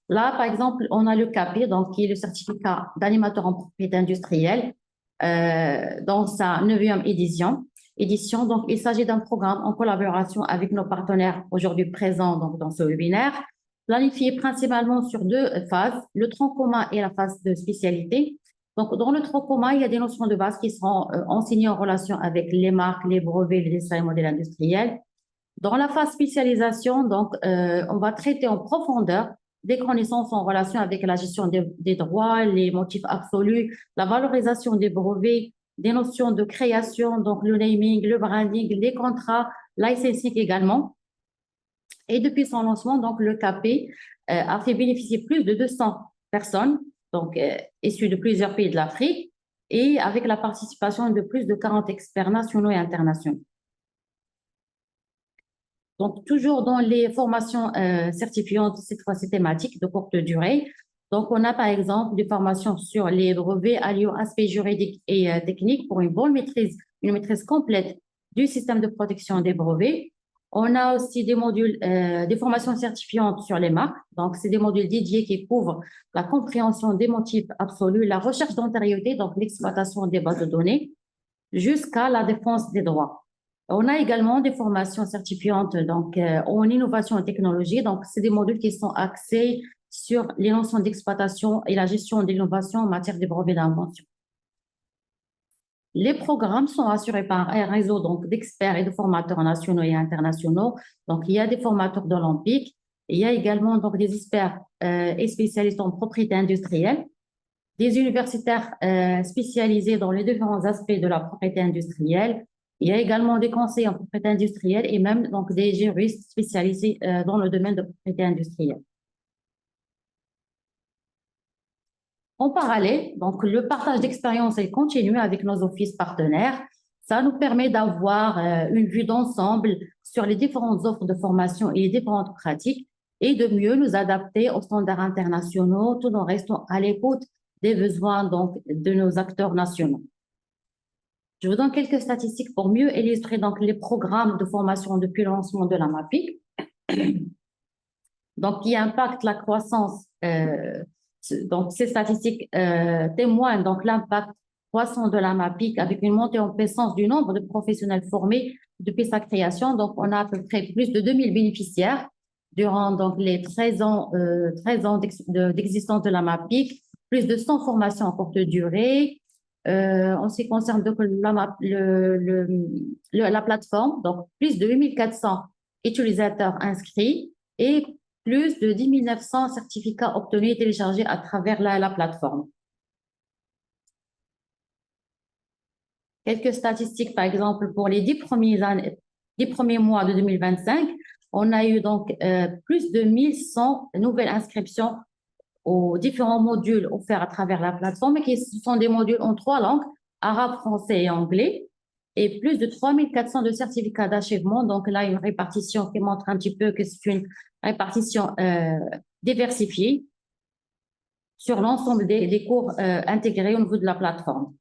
Là, par exemple, on a le CAPI, donc, qui est le certificat d'animateur en propriété industrielle dans sa 9e édition. édition. Donc, il s'agit d'un programme en collaboration avec nos partenaires aujourd'hui présents donc, dans ce webinaire, planifié principalement sur deux phases, le tronc commun et la phase de spécialité. Donc, dans le tronc commun, il y a des notions de base qui seront enseignées en relation avec les marques, les brevets, les dessins et modèles industriels. Dans la phase spécialisation, donc, on va traiter en profondeur des connaissances en relation avec la gestion des droits, les motifs absolus, la valorisation des brevets, des notions de création, donc le naming, le branding, les contrats, licensing également. Et depuis son lancement, donc, le CAPE a fait bénéficier plus de 200 personnes, donc issues de plusieurs pays de l'Afrique, et avec la participation de plus de 40 experts nationaux et internationaux. Donc, toujours dans les formations certifiantes, cette fois-ci thématiques de courte durée. Donc, on a par exemple des formations sur les brevets alliant aspects juridiques et techniques pour une bonne maîtrise, une maîtrise complète du système de protection des brevets. On a aussi des modules, des formations certifiantes sur les marques. Donc, c'est des modules dédiés qui couvrent la compréhension des motifs absolus, la recherche d'antériorité, donc l'exploitation des bases de données, jusqu'à la défense des droits. On a également des formations certifiantes donc, en innovation et technologie. Donc, c'est des modules qui sont axés sur les notions d'exploitation et la gestion de l'innovation en matière de brevets d'invention. Les programmes sont assurés par un réseau donc, d'experts et de formateurs nationaux et internationaux. Donc, il y a des formateurs d'Olympique. Il y a également donc, des experts et spécialistes en propriété industrielle, des universitaires spécialisés dans les différents aspects de la propriété industrielle. Il y a également des conseillers en propriété industrielle et même donc, des juristes spécialisés dans le domaine de propriété industrielle. En parallèle, donc, le partage d'expérience est continu avec nos offices partenaires. Ça nous permet d'avoir une vue d'ensemble sur les différentes offres de formation et les différentes pratiques et de mieux nous adapter aux standards internationaux tout en restant à l'écoute des besoins donc, de nos acteurs nationaux. Je vous donne quelques statistiques pour mieux illustrer donc, les programmes de formation depuis le lancement de la MAPIC. Donc, qui impactent la croissance. Donc, ces statistiques témoignent donc l'impact croissant de la MAPIC avec une montée en puissance du nombre de professionnels formés depuis sa création. Donc, on a à peu près plus de 2000 bénéficiaires durant donc, les 13 ans d'existence de la MAPIC, plus de 100 formations en courte durée. En ce qui concerne donc, la plateforme, donc plus de 8400 utilisateurs inscrits et plus de 10 900 certificats obtenus et téléchargés à travers la plateforme. Quelques statistiques, par exemple, pour les 10 premiers mois de 2025, on a eu donc plus de 1100 nouvelles inscriptions aux différents modules offerts à travers la plateforme, qui sont des modules en 3 langues, arabe, français et anglais, et plus de 3400 de certificats d'achèvement. Donc là, une répartition qui montre un petit peu que c'est une répartition diversifiée sur l'ensemble des cours intégrés au niveau de la plateforme.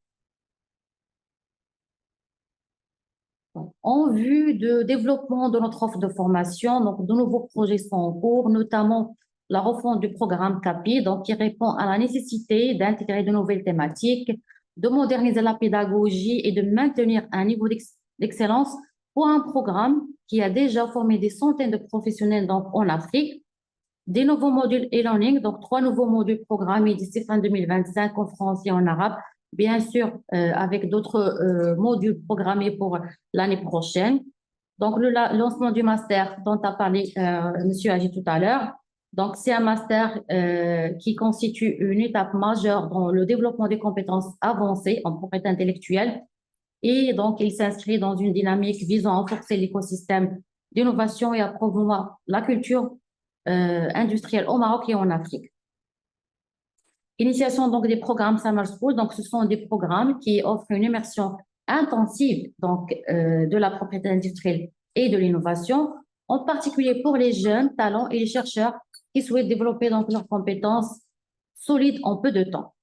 En vue de développement de notre offre de formation, donc de nouveaux projets sont en cours, notamment la refonte du programme CAPI, donc qui répond à la nécessité d'intégrer de nouvelles thématiques, de moderniser la pédagogie et de maintenir un niveau d'excellence pour un programme qui a déjà formé des centaines de professionnels donc, en Afrique. Des nouveaux modules e-learning, donc 3 nouveaux modules programmés d'ici fin 2025 en français et en arabe, bien sûr avec d'autres modules programmés pour l'année prochaine. Donc, le lancement du master dont a parlé M. Agi tout à l'heure. Donc, c'est un master qui constitue une étape majeure dans le développement des compétences avancées en propriété intellectuelle. Et donc, il s'inscrit dans une dynamique visant à renforcer l'écosystème d'innovation et à promouvoir la culture industrielle au Maroc et en Afrique. Initiation donc des programmes Summer School. Donc, ce sont des programmes qui offrent une immersion intensive donc, de la propriété industrielle et de l'innovation, en particulier pour les jeunes talents et les chercheurs qui souhaitent développer donc, leurs compétences solides en peu de temps.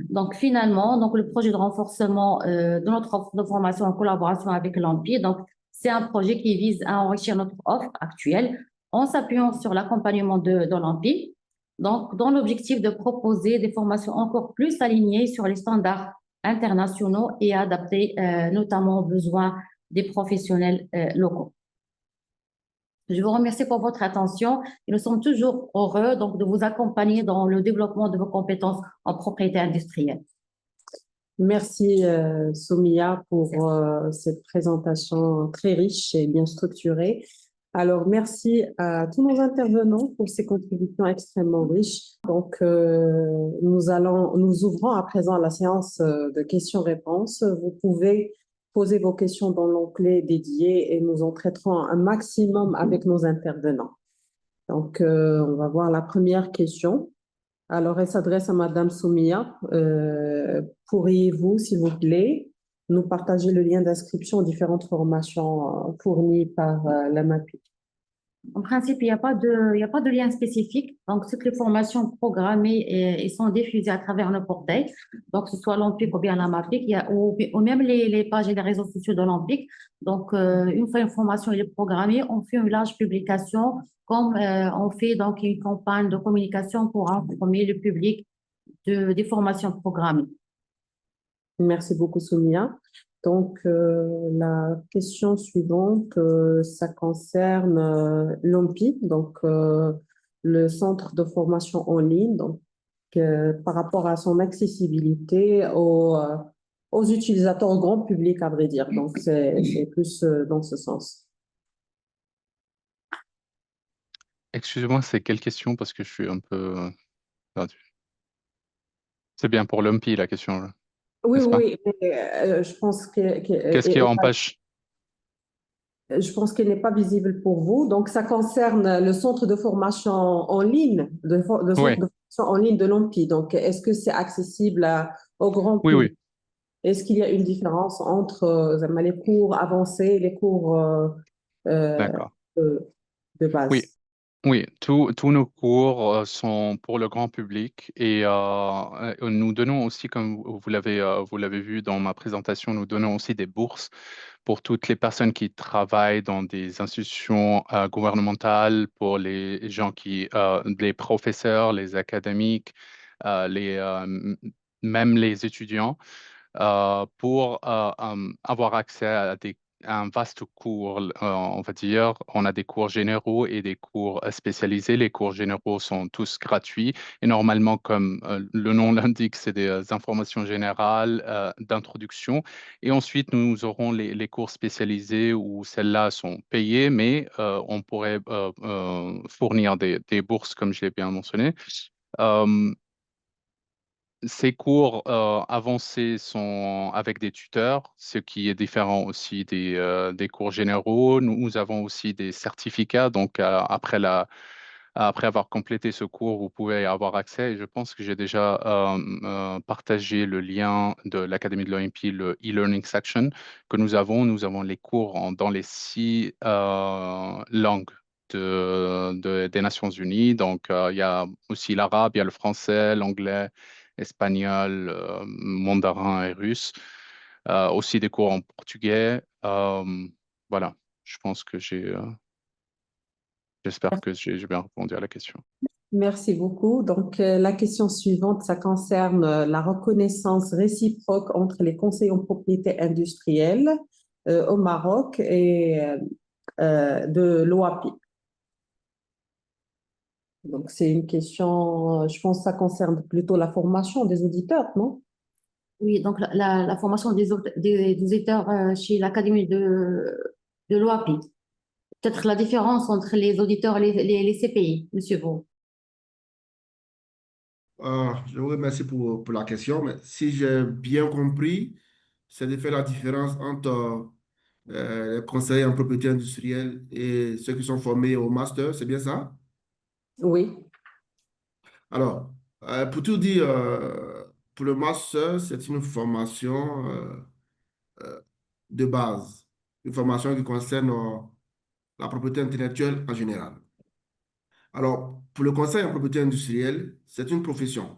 Donc, finalement, donc, le projet de renforcement de notre offre de formation en collaboration avec l'Empire, donc, c'est un projet qui vise à enrichir notre offre actuelle en s'appuyant sur l'accompagnement de l'Empire, donc, dans l'objectif de proposer des formations encore plus alignées sur les standards internationaux et adaptées notamment aux besoins des professionnels locaux. Je vous remercie pour votre attention et nous sommes toujours heureux donc, de vous accompagner dans le développement de vos compétences en propriété industrielle. Merci, Soumia, pour cette présentation très riche et bien structurée. Alors, merci à tous nos intervenants pour ces contributions extrêmement riches. Donc, nous ouvrons à présent la séance de questions-réponses. Vous pouvez poser vos questions dans l'onglet dédié et nous en traiterons un maximum avec nos intervenants. Donc, on va voir la première question. Alors, elle s'adresse à Madame Soumia. Pourriez-vous, s'il vous plaît, nous partager le lien d'inscription aux différentes formations fournies par la MAPI? En principe, il n'y a pas de lien spécifique. Donc, toutes les formations programmées et sont diffusées à travers nos portails. Donc, que ce soit l'Olympique ou bien la MAPIC, ou même les pages et les réseaux sociaux de l'Olympique. Donc, une fois une formation est programmée, on fait une large publication, comme on fait donc une campagne de communication pour informer le public des formations programmées. Merci beaucoup, Soumia. Donc, la question suivante, ça concerne l'OMPI, donc le centre de formation en ligne, donc par rapport à son accessibilité aux utilisateurs, au grand public, à vrai dire. Donc, c'est plus dans ce sens. Excusez-moi, c'est quelle question parce que je suis un peu perdu. C'est bien pour l'OMPI la question, là, Oui, n'est-ce pas? oui, mais je pense Qu'est-ce qui empêche? je pense qu'elle n'est pas visible pour vous. Donc, ça concerne le centre de formation en ligne, le centre Oui, de formation en ligne de l'OMPI. Donc, est-ce que c'est accessible au grand oui, public? oui, Est-ce qu'il y a une différence entre les cours avancés et les cours d'accord. de, de Oui, base? oui, tous nos cours sont pour le grand public et nous donnons aussi, comme vous l'avez vu dans ma présentation, nous donnons aussi des bourses pour toutes les personnes qui travaillent dans des institutions gouvernementales, pour les gens les professeurs, les académiques, même les étudiants, pour avoir accès à un vaste cours, on va dire. On a des cours généraux et des cours spécialisés. Les cours généraux sont tous gratuits et normalement, comme le nom l'indique, c'est des informations générales d'introduction. Et ensuite, nous aurons les cours spécialisés où celles-là sont payées, mais on pourrait fournir des bourses, comme je l'ai bien mentionné. Euh, Ces cours avancés sont avec des tuteurs, ce qui est différent aussi des cours généraux. Nous avons aussi des certificats, donc après avoir complété ce cours, vous pouvez y avoir accès. Et je pense que j'ai déjà partagé le lien de l'Académie de l'OMPI, le e-learning section que nous avons. Nous avons les cours dans les 6 langues des Nations Unies. Donc, il y a aussi l'arabe, il y a le français, l'anglais, espagnol, mandarin et russe. Aussi des cours en portugais. Voilà, je pense que j'espère que j'ai bien répondu à la question. Merci beaucoup. Donc, la question suivante, ça concerne la reconnaissance réciproque entre les conseillers en propriété industrielle au Maroc et de l'OAPI. Donc, c'est une question, je pense que ça concerne plutôt la formation des auditeurs, non? Oui, donc la formation des auditeurs chez l'Académie de l'OAPI. Peut-être la différence entre les auditeurs et les CPI, Monsieur Vaux. Je vous remercie pour la question, mais si j'ai bien compris, c'est de faire la différence entre les conseillers en propriété industrielle et ceux qui sont formés au master, c'est bien ça? Oui, Alors, pour tout dire, pour le master, c'est une formation de base, une formation qui concerne la propriété intellectuelle en général. Alors, pour le conseil en propriété industrielle, c'est une profession.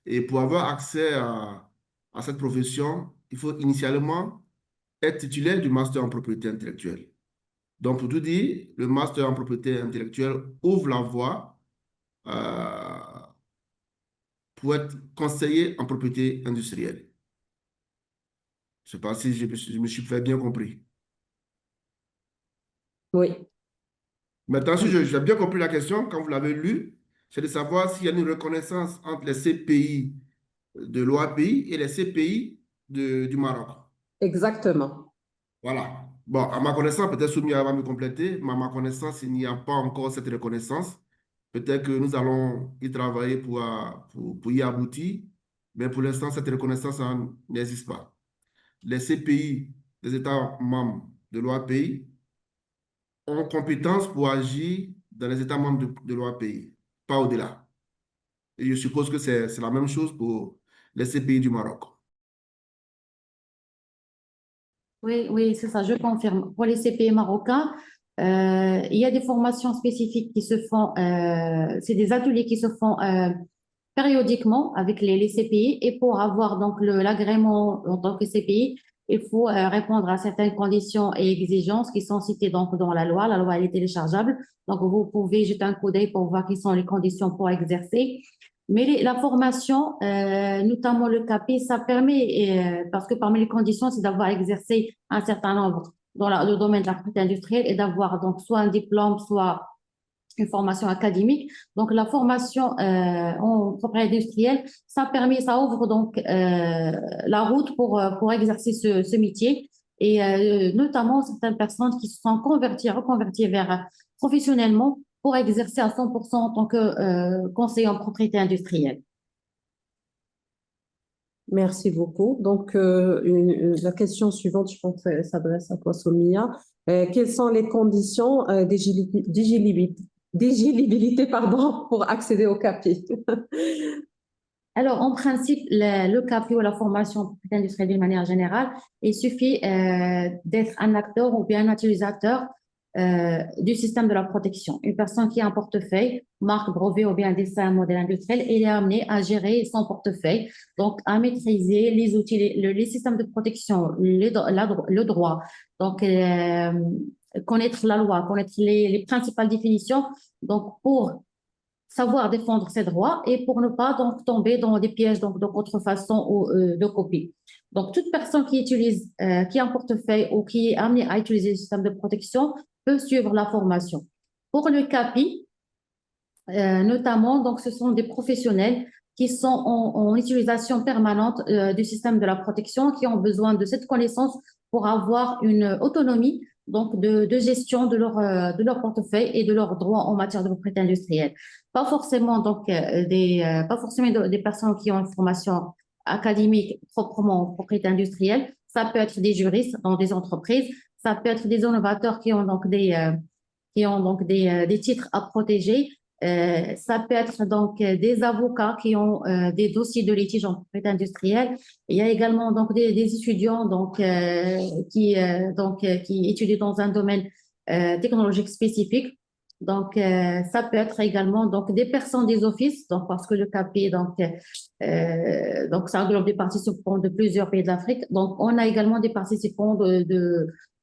Et pour avoir accès à cette profession, il faut initialement être titulaire du master en propriété intellectuelle. Donc, pour tout dire, le master en propriété intellectuelle ouvre la voie euh, pour être conseiller en propriété industrielle. Je ne sais pas si je me suis fait bien compris. Oui, Maintenant, si j'ai bien compris la question, quand vous l'avez lu, c'est de savoir s'il y a une reconnaissance entre les CPI de l'OAPI et les CPI du Maroc. exactement. Voilà. Bon, à ma connaissance, peut-être Soumia va me compléter, mais à ma connaissance, il n'y a pas encore cette reconnaissance. Peut-être que nous allons y travailler pour y aboutir, mais pour l'instant, cette reconnaissance n'existe pas. Les CPI des États membres de l'OAPI ont compétence pour agir dans les États membres de l'OAPI, pas au-delà. Et je suppose que c'est la même chose pour les CPI du Maroc. Oui, oui, c'est ça, je confirme. Pour les CPI marocains, il y a des formations spécifiques qui se font, c'est des ateliers qui se font périodiquement avec les CPI et pour avoir donc l'agrément en tant que CPI, il faut répondre à certaines conditions et exigences qui sont citées donc dans la loi. La loi, elle est téléchargeable, donc vous pouvez jeter un coup d'œil pour voir quelles sont les conditions pour exercer. Mais la formation, notamment le CAPI, ça permet, parce que parmi les conditions, c'est d'avoir exercé un certain nombre dans le domaine de la propriété industrielle et d'avoir donc soit un diplôme, soit une formation académique. Donc, la formation en propriété industrielle, ça permet, ça ouvre donc la route pour exercer ce métier et notamment certaines personnes qui se sont reconverties vers professionnellement pour exercer à 100% en tant que conseiller en propriété industrielle. Merci beaucoup. Donc, la question suivante, je pense, s'adresse à toi, Soumia. Quelles sont les conditions d'éligibilité, pardon, pour accéder au CAPI? Alors, en principe, le CAPI ou la formation en propriété industrielle d'une manière générale, il suffit d'être un acteur ou bien un utilisateur du système de la protection. Une personne qui a un portefeuille, marque, brevet ou bien un dessin, un modèle industriel, elle est amenée à gérer son portefeuille, donc à maîtriser les outils, les systèmes de protection, le droit, donc connaître la loi, connaître les principales définitions, donc pour savoir défendre ses droits et pour ne pas donc tomber dans des pièges donc de contrefaçon ou de copie. Donc toute personne qui utilise, qui a un portefeuille ou qui est amenée à utiliser le système de protection peut suivre la formation. Pour le CAPI, notamment, donc ce sont des professionnels qui sont en utilisation permanente du système de la protection, qui ont besoin de cette connaissance pour avoir une autonomie donc de gestion de leur portefeuille et de leurs droits en matière de propriété industrielle. Pas forcément donc pas forcément des personnes qui ont une formation académique proprement en propriété industrielle. Ça peut être des juristes dans des entreprises, ça peut être des innovateurs qui ont donc des titres à protéger. Ça peut être donc des avocats qui ont des dossiers de litige en propriété industrielle. Il y a également donc des étudiants donc qui étudient dans un domaine technologique spécifique. Donc ça peut être également donc des personnes des offices, donc parce que le CAPI donc ça englobe des participants de plusieurs pays d'Afrique. Donc on a également des participants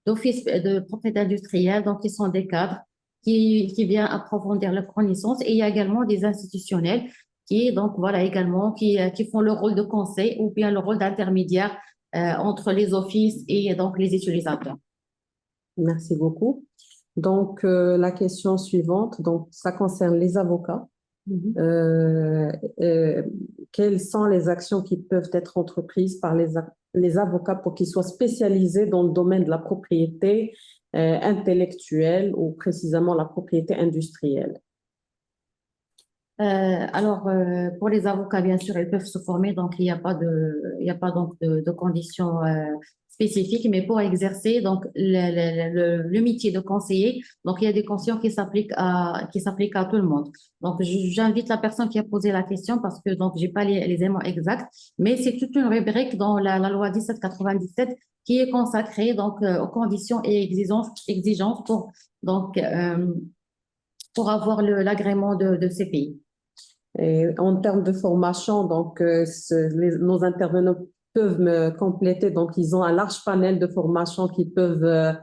d'offices de propriété industrielle, donc qui sont des cadres qui vient approfondir leurs connaissances. Et il y a également des institutionnels qui, donc, voilà, également, qui font le rôle de conseil ou bien le rôle d'intermédiaire entre les offices et donc les utilisateurs. Merci beaucoup. Donc, la question suivante, donc, ça concerne les avocats. Quelles sont les actions qui peuvent être entreprises par les avocats pour qu'ils soient spécialisés dans le domaine de la propriété intellectuelle ou précisément la propriété industrielle? Pour les avocats, bien sûr, ils peuvent se former, donc il n'y a pas donc de conditions spécifiques, mais pour exercer donc le métier de conseiller, donc il y a des conditions qui s'appliquent à tout le monde. Donc j'invite la personne qui a posé la question parce que donc j'ai pas les éléments exacts, mais c'est toute une rubrique dans la loi 1797 qui est consacrée donc aux conditions et exigences pour avoir l'agrément de ces pays. Et en termes de formation, donc nos intervenants peuvent me compléter. Donc, ils ont un large panel de formations qu'ils peuvent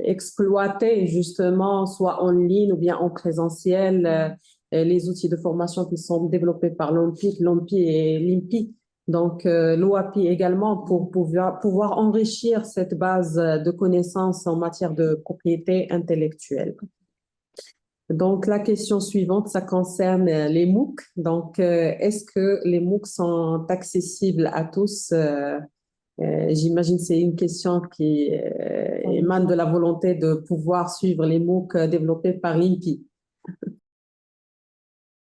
exploiter justement, soit en ligne ou bien en présentiel. Les outils de formation qui sont développés par l'OMPI et l'INPI Donc, l'OAPI également pour pouvoir enrichir cette base de connaissances en matière de propriété intellectuelle. Donc, la question suivante, ça concerne les MOOC. Donc, est-ce que les MOOC sont accessibles à tous? J'imagine que c'est une question qui émane de la volonté de pouvoir suivre les MOOC développés par l'INPI.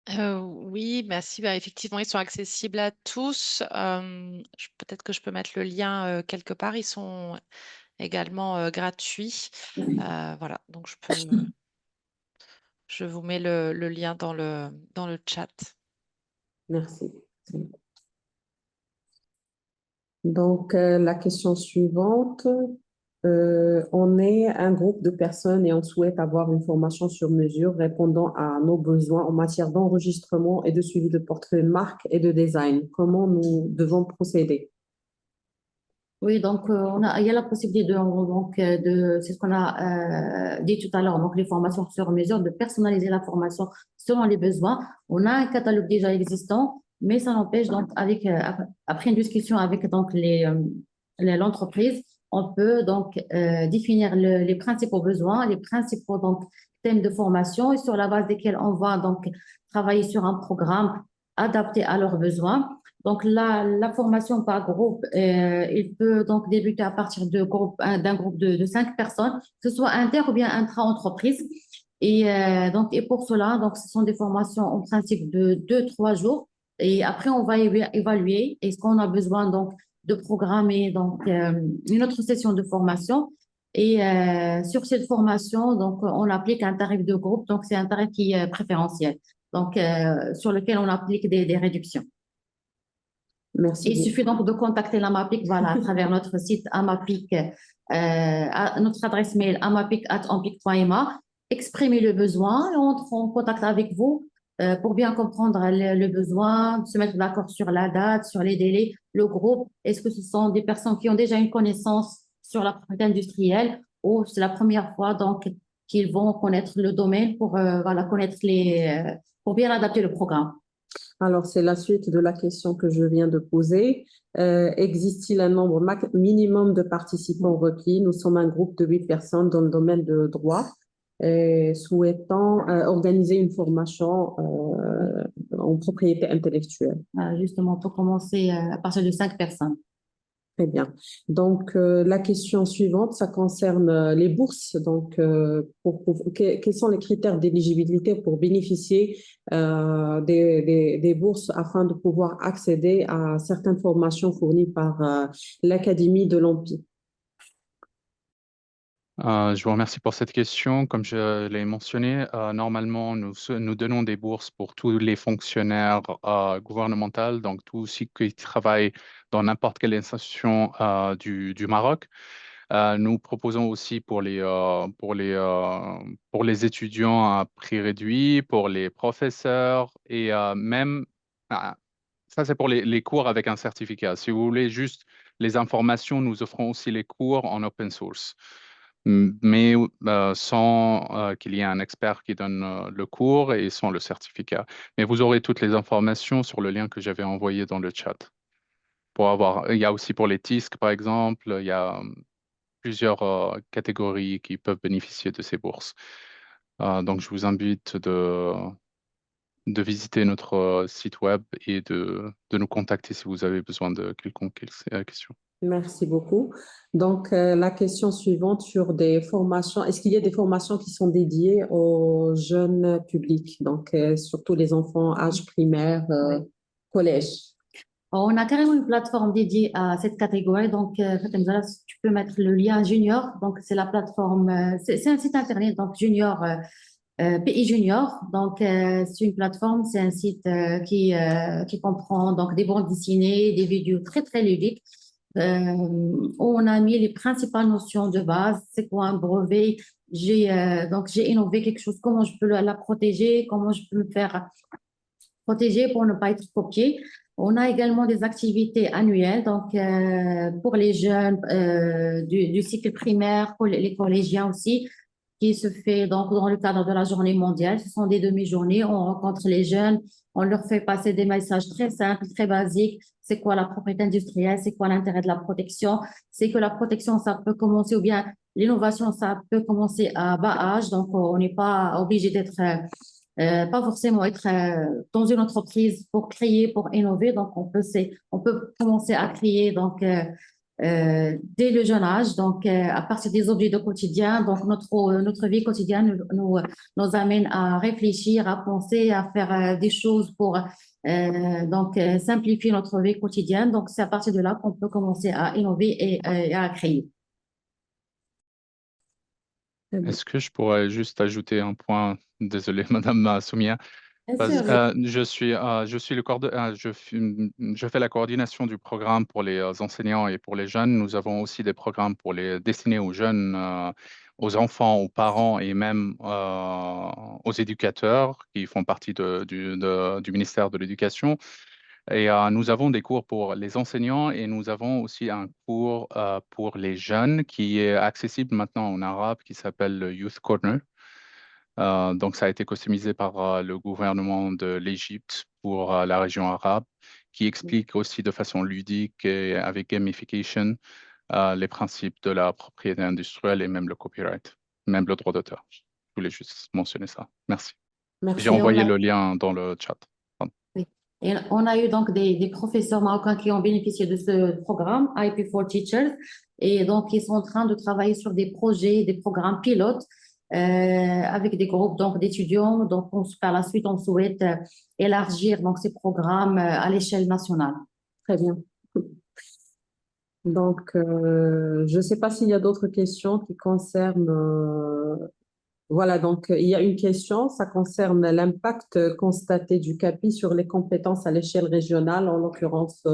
Oui, merci. Bah, effectivement, ils sont accessibles à tous. Peut-être que je peux mettre le lien quelque part. Ils sont également gratuits. Voilà, donc je vous mets le lien dans le chat. Merci. Donc, la question suivante, on est un groupe de personnes et on souhaite avoir une formation sur mesure répondant à nos besoins en matière d'enregistrement et de suivi de portefeuille marque et de design. Comment nous devons procéder? Oui, donc il y a la possibilité c'est ce qu'on a dit tout à l'heure, donc les formations sur mesure, de personnaliser la formation selon les besoins. On a un catalogue déjà existant, mais ça n'empêche donc après une discussion avec donc l'entreprise, on peut donc définir les principaux besoins, les principaux donc thèmes de formation et sur la base desquels on va donc travailler sur un programme adapté à leurs besoins. Donc, la formation par groupe, il peut donc débuter à partir d'un groupe de 5 personnes, que ce soit inter ou bien intra-entreprise. Et pour cela, donc, ce sont des formations en principe de 2-3 jours. Et après, on va évaluer est-ce qu'on a besoin donc de programmer donc une autre session de formation. Et sur cette formation, donc, on applique un tarif de groupe. Donc, c'est un tarif qui est préférentiel, donc sur lequel on applique des réductions. Merci Il beaucoup. suffit donc de contacter la MAPIC, voilà, à travers notre site amapic, notre adresse mail amapic@ampic.ma, exprimer le besoin et on entre en contact avec vous pour bien comprendre le besoin, se mettre d'accord sur la date, sur les délais, le groupe. Est-ce que ce sont des personnes qui ont déjà une connaissance sur la propriété industrielle ou c'est la première fois donc qu'ils vont connaître le domaine pour voilà, connaître pour bien adapter le programme. Alors, c'est la suite de la question que je viens de poser. Existe-t-il un nombre minimum de participants requis? Nous sommes un groupe de 8 personnes dans le domaine de droit souhaitant organiser une formation en propriété intellectuelle. Justement, pour commencer à partir de 5 personnes. Très bien. Donc, la question suivante, ça concerne les bourses. Donc, quels sont les critères d'éligibilité pour bénéficier des bourses afin de pouvoir accéder à certaines formations fournies par l'Académie de l'Ampi? Je vous remercie pour cette question. Comme je l'ai mentionné, normalement, nous donnons des bourses pour tous les fonctionnaires gouvernementaux, donc tous ceux qui travaillent dans n'importe quelle institution du Maroc. Nous proposons aussi pour les étudiants à prix réduit, pour les professeurs et même, ça c'est pour les cours avec un certificat. Si vous voulez juste les informations, nous offrons aussi les cours en open source, mais sans qu'il y ait un expert qui donne le cours et sans le certificat. Mais vous aurez toutes les informations sur le lien que j'avais envoyé dans le chat. Il y a aussi pour les TISC, par exemple, il y a plusieurs catégories qui peuvent bénéficier de ces bourses. Donc, je vous invite de visiter notre site web et de nous contacter si vous avez besoin de quelconque question. Merci beaucoup. Donc, la question suivante sur des formations. Est-ce qu'il y a des formations qui sont dédiées aux jeunes publics, donc surtout les enfants âge primaire, collège? On a carrément une plateforme dédiée à cette catégorie. Donc, Fatem Zahra, tu peux mettre le lien Junior. Donc, c'est la plateforme, c'est un site internet, donc Junior, PI Junior. Donc, c'est une plateforme, c'est un site qui comprend donc des bandes dessinées, des vidéos très, très ludiques. On a mis les principales notions de base. C'est quoi un brevet? J'ai innové quelque chose. Comment je peux la protéger? Comment je peux me faire protéger pour ne pas être copié? On a également des activités annuelles, donc pour les jeunes du cycle primaire, pour les collégiens aussi. qui se fait donc dans le cadre de la journée mondiale. Ce sont des demi-journées. On rencontre les jeunes, on leur fait passer des messages très simples, très basiques. C'est quoi la propriété industrielle? C'est quoi l'intérêt de la protection? C'est que la protection, ça peut commencer, ou bien l'innovation, ça peut commencer à bas âge. Donc, on n'est pas obligé d'être, pas forcément être dans une entreprise pour créer, pour innover. Donc, on peut commencer à créer donc dès le jeune âge, donc à partir des objets de quotidien. Donc, notre vie quotidienne nous amène à réfléchir, à penser, à faire des choses pour simplifier notre vie quotidienne. Donc, c'est à partir de là qu'on peut commencer à innover et à créer. Est-ce que je pourrais juste ajouter un point? Désolé, Madame Soumia. Bien sûr, Je suis je fais la coordination du programme pour les enseignants et pour les jeunes. Nous avons aussi des programmes pour les destinés aux jeunes, aux enfants, aux parents et même aux éducateurs qui font partie du ministère de l'Éducation. Et nous avons des cours pour les enseignants et nous avons aussi un cours pour les jeunes qui est accessible maintenant en arabe qui s'appelle le Youth Corner. Donc, ça a été customisé par le gouvernement de l'Égypte pour la région arabe, qui explique aussi de façon ludique et avec gamification les principes de la propriété industrielle et même le copyright, même le droit d'auteur. Je voulais juste mentionner ça. Merci. Merci. J'ai envoyé le lien dans le chat. Pardon. Oui. Et on a eu donc des professeurs marocains qui ont bénéficié de ce programme, IP for Teachers, et donc ils sont en train de travailler sur des projets, des programmes pilotes avec des groupes donc d'étudiants. Donc par la suite, on souhaite élargir donc ces programmes à l'échelle nationale. Très bien. Donc, je ne sais pas s'il y a d'autres questions qui concernent. Voilà, donc il y a une question, ça concerne l'impact constaté du CAPI sur les compétences à l'échelle régionale, en l'occurrence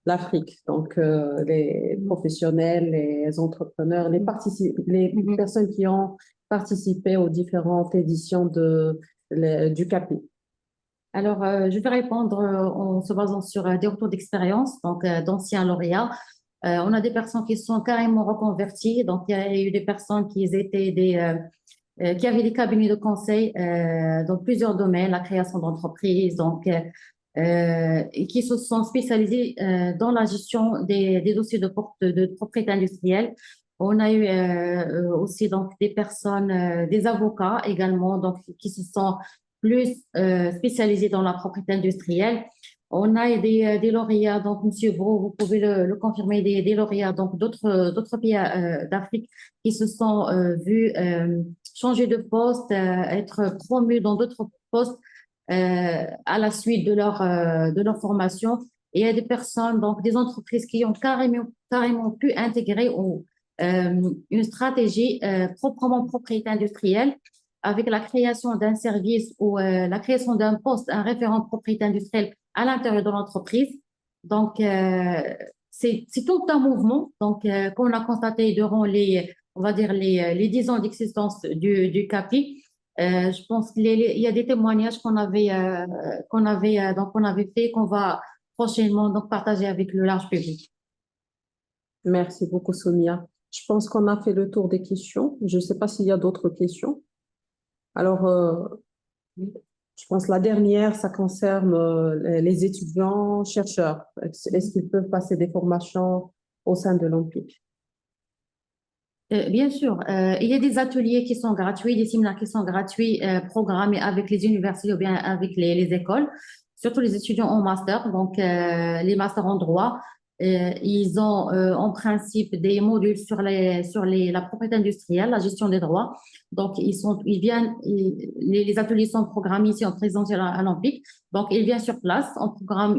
l'Afrique. Donc, les professionnels, les entrepreneurs, les personnes qui ont participé aux différentes éditions du CAPI. Alors, je vais répondre en se basant sur des retours d'expérience, donc d'anciens lauréats. On a des personnes qui sont carrément reconverties. Donc, il y a eu des personnes qui avaient des cabinets de conseil dans plusieurs domaines, la création d'entreprises, donc et qui se sont spécialisés dans la gestion des dossiers de propriété industrielle. On a eu aussi donc des personnes, des avocats également, donc qui se sont plus spécialisés dans la propriété industrielle. On a des lauréats, donc Monsieur Bro, vous pouvez le confirmer, des lauréats donc d'autres pays d'Afrique qui se sont vus changer de poste, être promus dans d'autres postes à la suite de leur formation. Et il y a des personnes, donc des entreprises qui ont carrément pu intégrer une stratégie proprement propriété industrielle avec la création d'un service ou la création d'un poste, un référent propriété industrielle à l'intérieur de l'entreprise. Donc, c'est tout un mouvement qu'on a constaté durant on va dire les 10 ans d'existence du CAPI. Je pense qu'il y a des témoignages qu'on avait fait, qu'on va prochainement donc partager avec le large public. Merci beaucoup, Sonia. Je pense qu'on a fait le tour des questions. Je ne sais pas s'il y a d'autres questions. Alors, je pense que la dernière, ça concerne les étudiants chercheurs. Est-ce qu'ils peuvent passer des formations au sein de l'OMPIC? Bien sûr, il y a des ateliers qui sont gratuits, des séminaires qui sont gratuits, programmés avec les universités ou bien avec les écoles, surtout les étudiants en master, donc les masters en droit. Ils ont en principe des modules sur la propriété industrielle, la gestion des droits. Donc, les ateliers sont programmés ici en présentiel à l'OMPIC. Donc, ils viennent sur place. On programme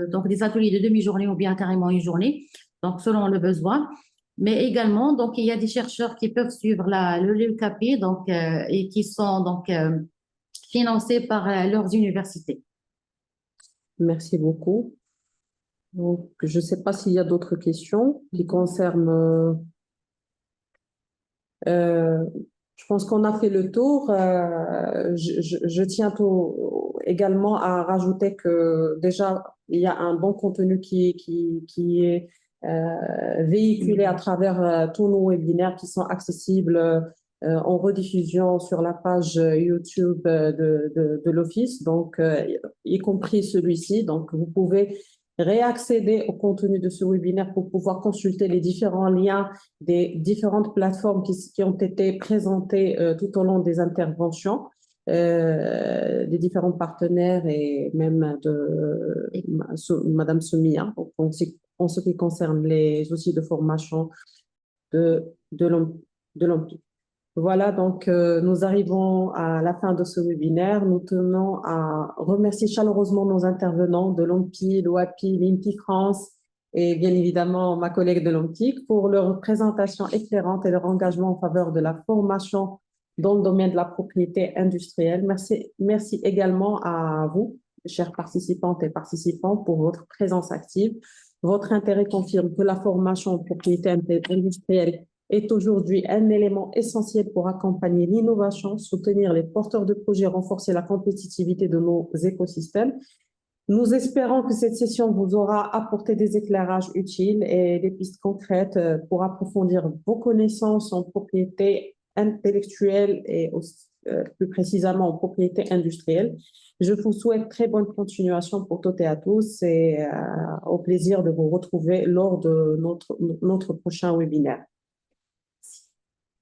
donc des ateliers de demi-journée ou bien carrément une journée, donc selon le besoin. Mais également, donc, il y a des chercheurs qui peuvent suivre le CAPI, donc, et qui sont donc financés par leurs universités. Merci beaucoup. Donc, je ne sais pas s'il y a d'autres questions qui concernent. Je pense qu'on a fait le tour. Je tiens également à rajouter que déjà, il y a un bon contenu qui est véhiculé à travers tous nos webinaires qui sont accessibles en rediffusion sur la page YouTube de l'Office, donc y compris celui-ci. Donc, vous pouvez réaccéder au contenu de ce webinaire pour pouvoir consulter les différents liens des différentes plateformes qui ont été présentées tout au long des interventions des différents partenaires et même de Madame Soumia en ce qui concerne les outils de formation de l'OMPI. Voilà, donc nous arrivons à la fin de ce webinaire. Nous tenons à remercier chaleureusement nos intervenants de l'OMPI, l'OAPI, l'INPI France et bien évidemment ma collègue de l'OMTIC pour leur présentation éclairante et leur engagement en faveur de la formation dans le domaine de la propriété industrielle. Merci également à vous, chers participantes et participants, pour votre présence active. Votre intérêt confirme que la formation en propriété industrielle est aujourd'hui un élément essentiel pour accompagner l'innovation, soutenir les porteurs de projets, renforcer la compétitivité de nos écosystèmes. Nous espérons que cette session vous aura apporté des éclairages utiles et des pistes concrètes pour approfondir vos connaissances en propriété intellectuelle et plus précisément en propriété industrielle. Je vous souhaite très bonne continuation pour toutes et à tous et au plaisir de vous retrouver lors de notre prochain webinaire.